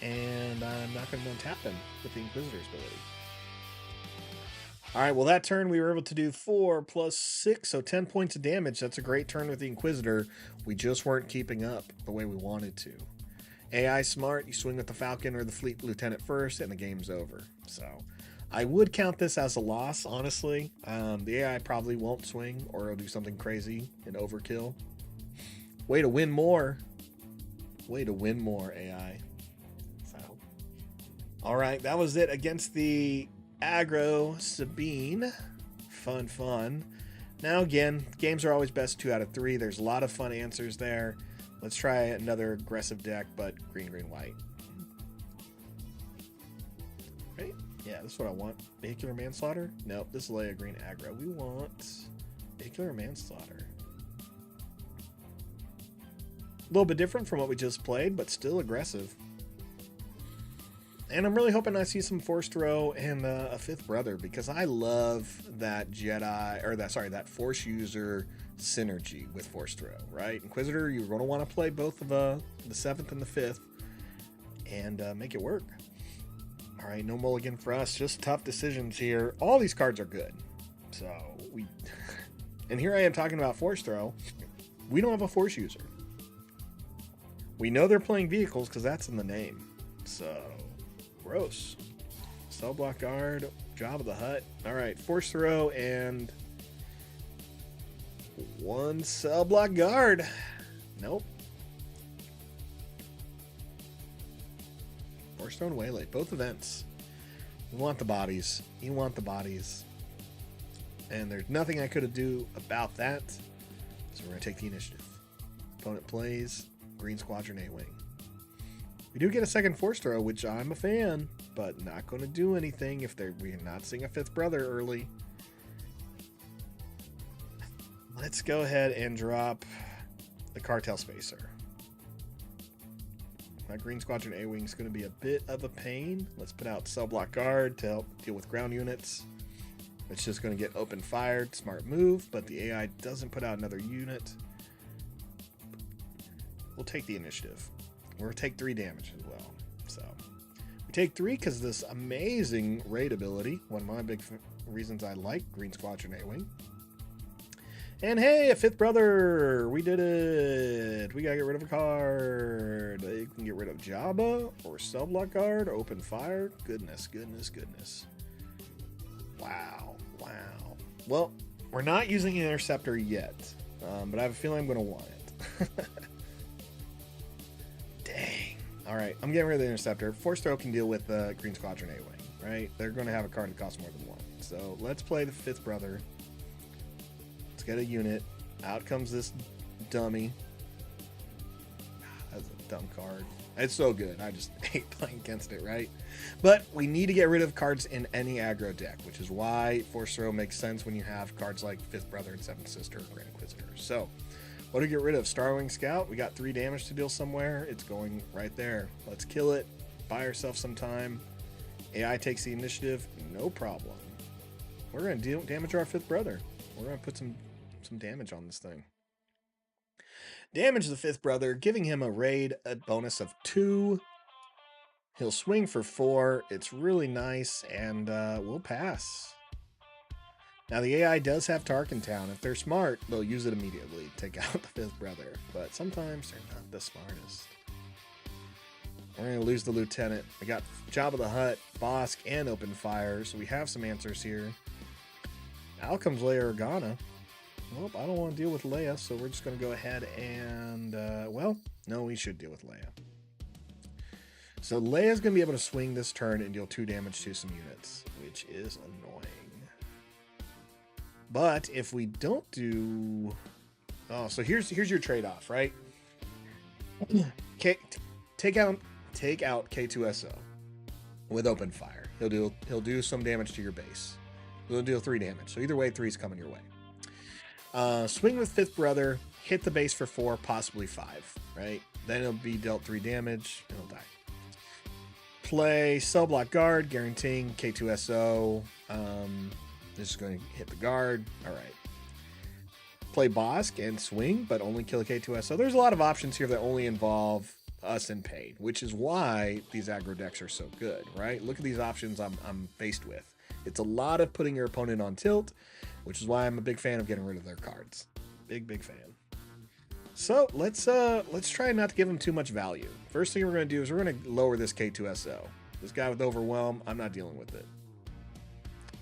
and I'm not going to untap him with the Inquisitor's ability. All right, well, that turn we were able to do 4 plus 6, so 10 points of damage. That's a great turn with the Inquisitor. We just weren't keeping up the way we wanted to. AI smart, you swing with the Falcon or the Fleet Lieutenant first, and the game's over. So I would count this as a loss, honestly. The AI probably won't swing, or it'll do something crazy and overkill. Way to win more. Way to win more, AI. So, all right, that was it against the Aggro Sabine. Fun. Now again, games are always best 2 out of 3. There's a lot of fun answers there. Let's try another aggressive deck, but green, white. Right? Yeah, this is what I want. Vehicular Manslaughter? Nope, this is Leia green aggro. We want Vehicular Manslaughter. A little bit different from what we just played, but still aggressive. And I'm really hoping I see some Force Throw and a 5th brother, because I love that Jedi, or that Force user synergy with Force Throw, right? Inquisitor, you're going to want to play both of the 7th and the 5th and make it work. All right, no mulligan for us, just tough decisions here. All these cards are good. So and here I am talking about Force Throw. We don't have a Force user. We know they're playing vehicles because that's in the name. So gross. Cell Block Guard, Jabba the Hutt. All right, Force Throw and 1 Cell Block Guard. Nope. Force Throw and Waylay, both events. You want the bodies. You want the bodies. And there's nothing I could do about that. So we're going to take the initiative. Opponent plays Green Squadron A-Wing. We do get a second Force Throw, which I'm a fan, but not going to do anything if we're not seeing a 5th brother early. Let's go ahead and drop the Cartel Spacer. My Green Squadron A-Wing is going to be a bit of a pain. Let's put out Cell Block Guard to help deal with ground units. It's just going to get open fired. Smart move, but the AI doesn't put out another unit. We'll take the initiative. We're going to take 3 damage as well. So we take 3 because this amazing raid ability, one of my big reasons I like Green Squadron A-Wing. And hey, a 5th brother! We did it! We gotta get rid of a card. You can get rid of Jabba, or Cell Block Guard, or Open Fire. Goodness. Wow. Well, we're not using an Interceptor yet, but I have a feeling I'm gonna want it. Dang. Alright, I'm getting rid of the Interceptor. Force Throw can deal with Green Squadron A-Wing, right? They're gonna have a card that costs more than 1. So let's play the 5th brother. Get a unit. Out comes this dummy. That's a dumb card. It's so good. I just hate playing against it, right? But we need to get rid of cards in any aggro deck, which is why Force Throw makes sense when you have cards like 5th Brother and 7th Sister or Grand Inquisitor. So, what do we get rid of? Starwing Scout. We got 3 damage to deal somewhere. It's going right there. Let's kill it. Buy ourselves some time. AI takes the initiative. No problem. We're going to damage our 5th Brother. We're going to put some damage on this thing. Damage the 5th brother, giving him a raid bonus of 2. He'll swing for 4. It's really nice, and we'll pass. Now, the AI does have Tarkin Town. If they're smart, they'll use it immediately. Take out the 5th brother. But sometimes they're not the smartest. We're going to lose the Lieutenant. We got Jabba the Hutt, Bosk, and Open Fire, so we have some answers here. Out comes Leia Organa. Well, I don't want to deal with Leia, so we're just going to go ahead and, well, no, we should deal with Leia. So Leia's going to be able to swing this turn and deal 2 damage to some units, which is annoying. But if we don't do... Oh, so here's your trade-off, right? Take out K2SO with Open Fire. He'll do some damage to your base. He'll deal 3 damage. So either way, 3's coming your way. Swing with 5th brother, hit the base for 4, possibly 5, right? Then he'll be dealt 3 damage, and he'll die. Play Cell Block Guard, guaranteeing K2SO. This is going to hit the guard. All right. Play Bosk and swing, but only kill a K2SO. There's a lot of options here that only involve us in pain, which is why these aggro decks are so good, right? Look at these options I'm faced with. It's a lot of putting your opponent on tilt, which is why I'm a big fan of getting rid of their cards. Big fan. So let's try not to give them too much value. First thing we're going to do is we're going to lower this K2SO. This guy with Overwhelm, I'm not dealing with it.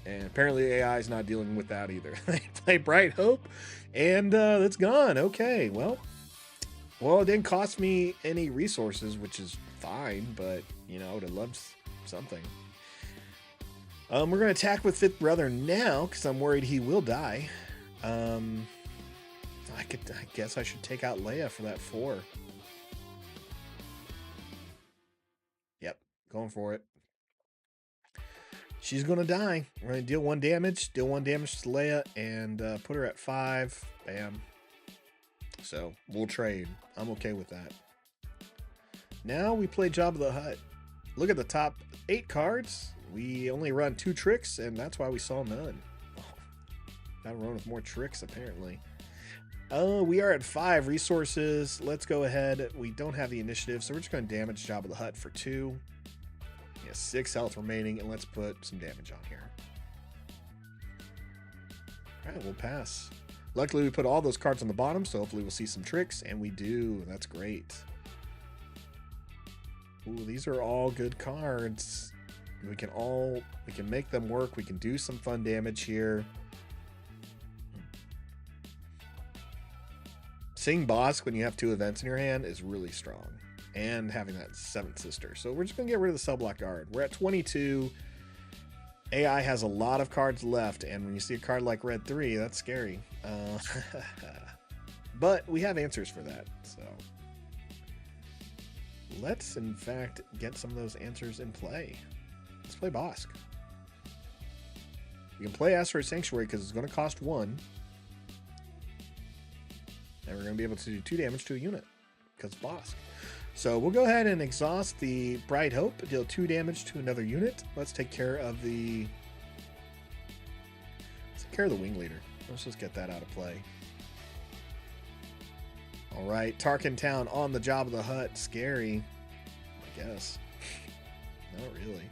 And apparently AI is not dealing with that either. They play Bright Hope, and it's gone. Okay, well, it didn't cost me any resources, which is fine, but, you know, I would have loved something. We're going to attack with 5th brother now, because I'm worried he will die. I guess I should take out Leia for that 4. Yep, going for it. She's going to die. We're going to deal 1 damage to Leia, and put her at 5. Bam. So, we'll trade. I'm okay with that. Now we play Jabba the Hutt. Look at the top 8 cards. We only run 2 tricks, and that's why we saw none. Oh, gotta run with more tricks, apparently. We are at 5 resources. Let's go ahead. We don't have the initiative, so we're just going to damage Jabba the Hutt for 2. He has 6 health remaining, and let's put some damage on here. All right, we'll pass. Luckily, we put all those cards on the bottom, so hopefully we'll see some tricks, and we do. That's great. Ooh, these are all good cards. We can make them work. We can do some fun damage here. Seeing Bosk when you have 2 events in your hand is really strong. And having that 7th sister. So we're just going to get rid of the Cell Block Guard. We're at 22. AI has a lot of cards left. And when you see a card like Red 3, that's scary. But we have answers for that. So let's, in fact, get some of those answers in play. Let's play Bosk. We can play Asteroid Sanctuary because it's going to cost 1. And we're going to be able to do 2 damage to a unit because Bosk. So we'll go ahead and exhaust the Bright Hope, deal 2 damage to another unit. Let's take care of the Wing Leader. Let's just get that out of play. All right, Tarkin Town on the Jabba the Hutt. Scary, I guess. Not really.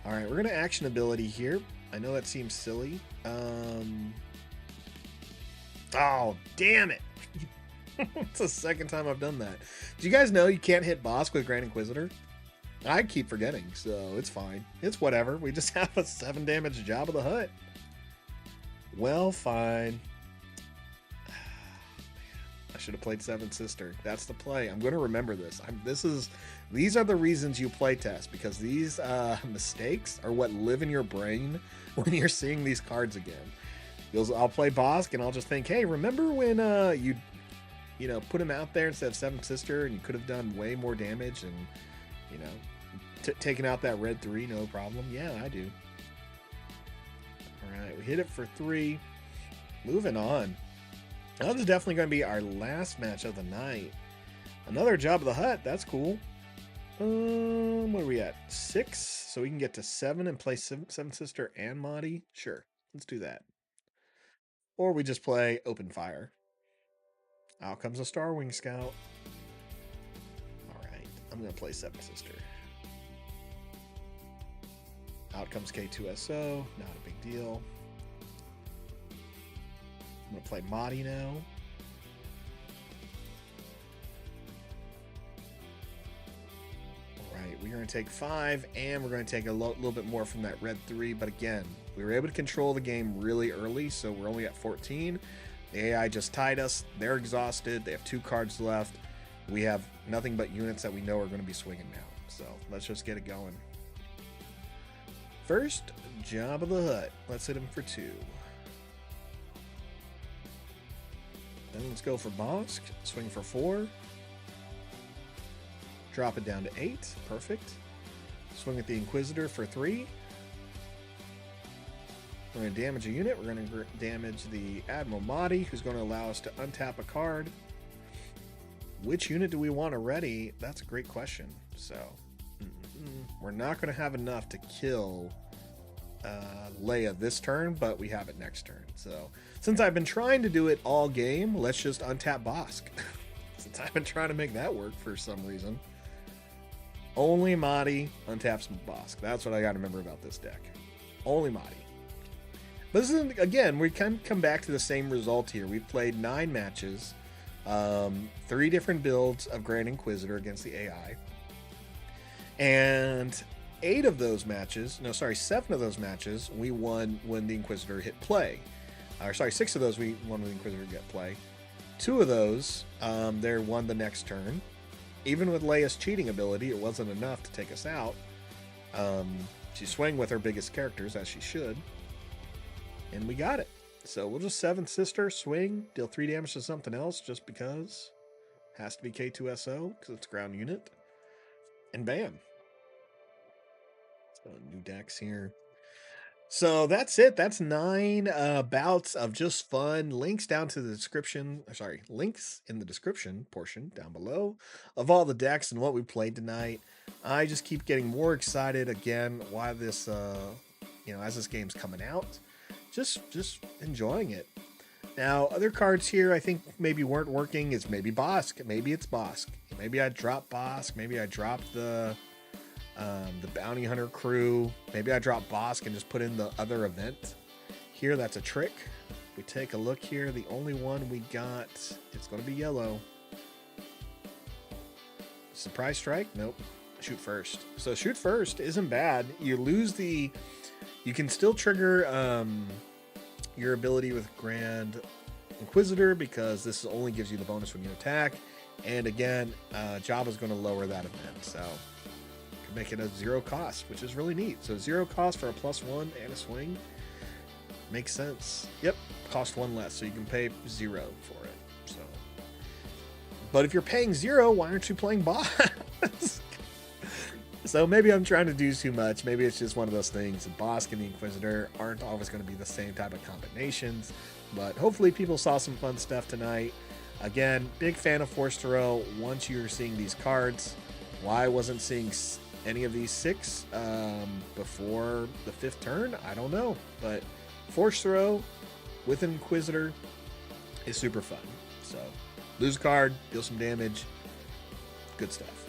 All right, we're going to action ability here. I know that seems silly. Oh, damn it. It's the second time I've done that. Do you guys know you can't hit Bosk with Grand Inquisitor? I keep forgetting, so it's fine. It's whatever. We just have a 7 damage Jabba the Hutt. Well, fine. I should have played 7th Sister. That's the play. I'm going to remember this. These are the reasons you play test, because these mistakes are what live in your brain when you're seeing these cards again. I'll play Bosk and I'll just think, hey, remember when you know, put him out there instead of 7th Sister and you could have done way more damage and, you know, taken out that Red 3, no problem. Yeah, I do. All right, we hit it for 3. Moving on. That is definitely going to be our last match of the night. Another Jabba the Hutt. That's cool. Where are we at? 6? So we can get to 7 and play 7th Sister and Mahdi? Sure. Let's do that. Or we just play Open Fire. Out comes a Star Wing Scout. All right. I'm going to play 7th Sister. Out comes K2SO. Not a big deal. I'm going to play Mahdi now. Alright, we're going to take 5, and we're going to take a little bit more from that red 3. But again, we were able to control the game really early, so we're only at 14. The AI just tied us. They're exhausted. They have 2 cards left. We have nothing but units that we know are going to be swinging now. So let's just get it going. First, Jabba the Hutt. Let's hit him for 2. Then let's go for Bosk. Swing for 4. Drop it down to 8. Perfect. Swing at the Inquisitor for 3. We're going to damage a unit. We're going to damage the Admiral Mahdi, who's going to allow us to untap a card. Which unit do we want to ready? That's a great question. So, we're not going to have enough to kill Leia this turn, but we have it next turn. So, since I've been trying to do it all game, let's just untap Bosk. Since I've been trying to make that work for some reason. Only Mahdi untaps Bosk. That's what I got to remember about this deck. Only Mahdi. But this is, again, we can come back to the same result here. We've played 9 matches, 3 different builds of Grand Inquisitor against the AI. And 7 of those matches, we won when the Inquisitor hit play. 6 of those we won when the Inquisitor get play. 2 of those, they won the next turn. Even with Leia's cheating ability, it wasn't enough to take us out. She swung with her biggest characters, as she should. And we got it. So we'll just 7th Sister, swing, deal 3 damage to something else just because. Has to be K2SO because it's ground unit. And bam. So new decks here. So that's it. That's 9 bouts of just fun. Links down to the description. Links in the description portion down below of all the decks and what we played tonight. I just keep getting more excited again why this, as this game's coming out. Just enjoying it. Now, other cards here I think maybe weren't working is maybe Bosk. Maybe it's Bosk. Maybe I dropped Bosk. Maybe I dropped the Bounty Hunter crew. Maybe I dropped Bosk and just put in the other event. Here, that's a trick. We take a look here. The only one we got, it's going to be yellow. Surprise strike? Nope. Shoot first. So shoot first isn't bad. You lose the... You can still trigger your ability with Grand Inquisitor because this only gives you the bonus when you attack. And again, Jabba's going to lower that event. So can make it a 0 cost, which is really neat. So 0 cost for a +1 and a swing. Makes sense. Yep, cost 1 less, so you can pay 0 for it. So, but if you're paying 0, why aren't you playing boss? So maybe I'm trying to do too much. Maybe it's just one of those things. Bosk and the Inquisitor aren't always going to be the same type of combinations. But hopefully people saw some fun stuff tonight. Again, big fan of Force Throw. Once you're seeing these cards, why I wasn't seeing any of these 6 before the 5th turn, I don't know. But Force Throw with an Inquisitor is super fun. So lose a card, deal some damage, good stuff.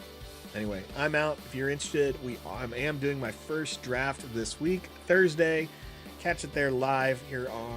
Anyway, I'm out. If you're interested, I am doing my first draft this week, Thursday. Catch it there live here on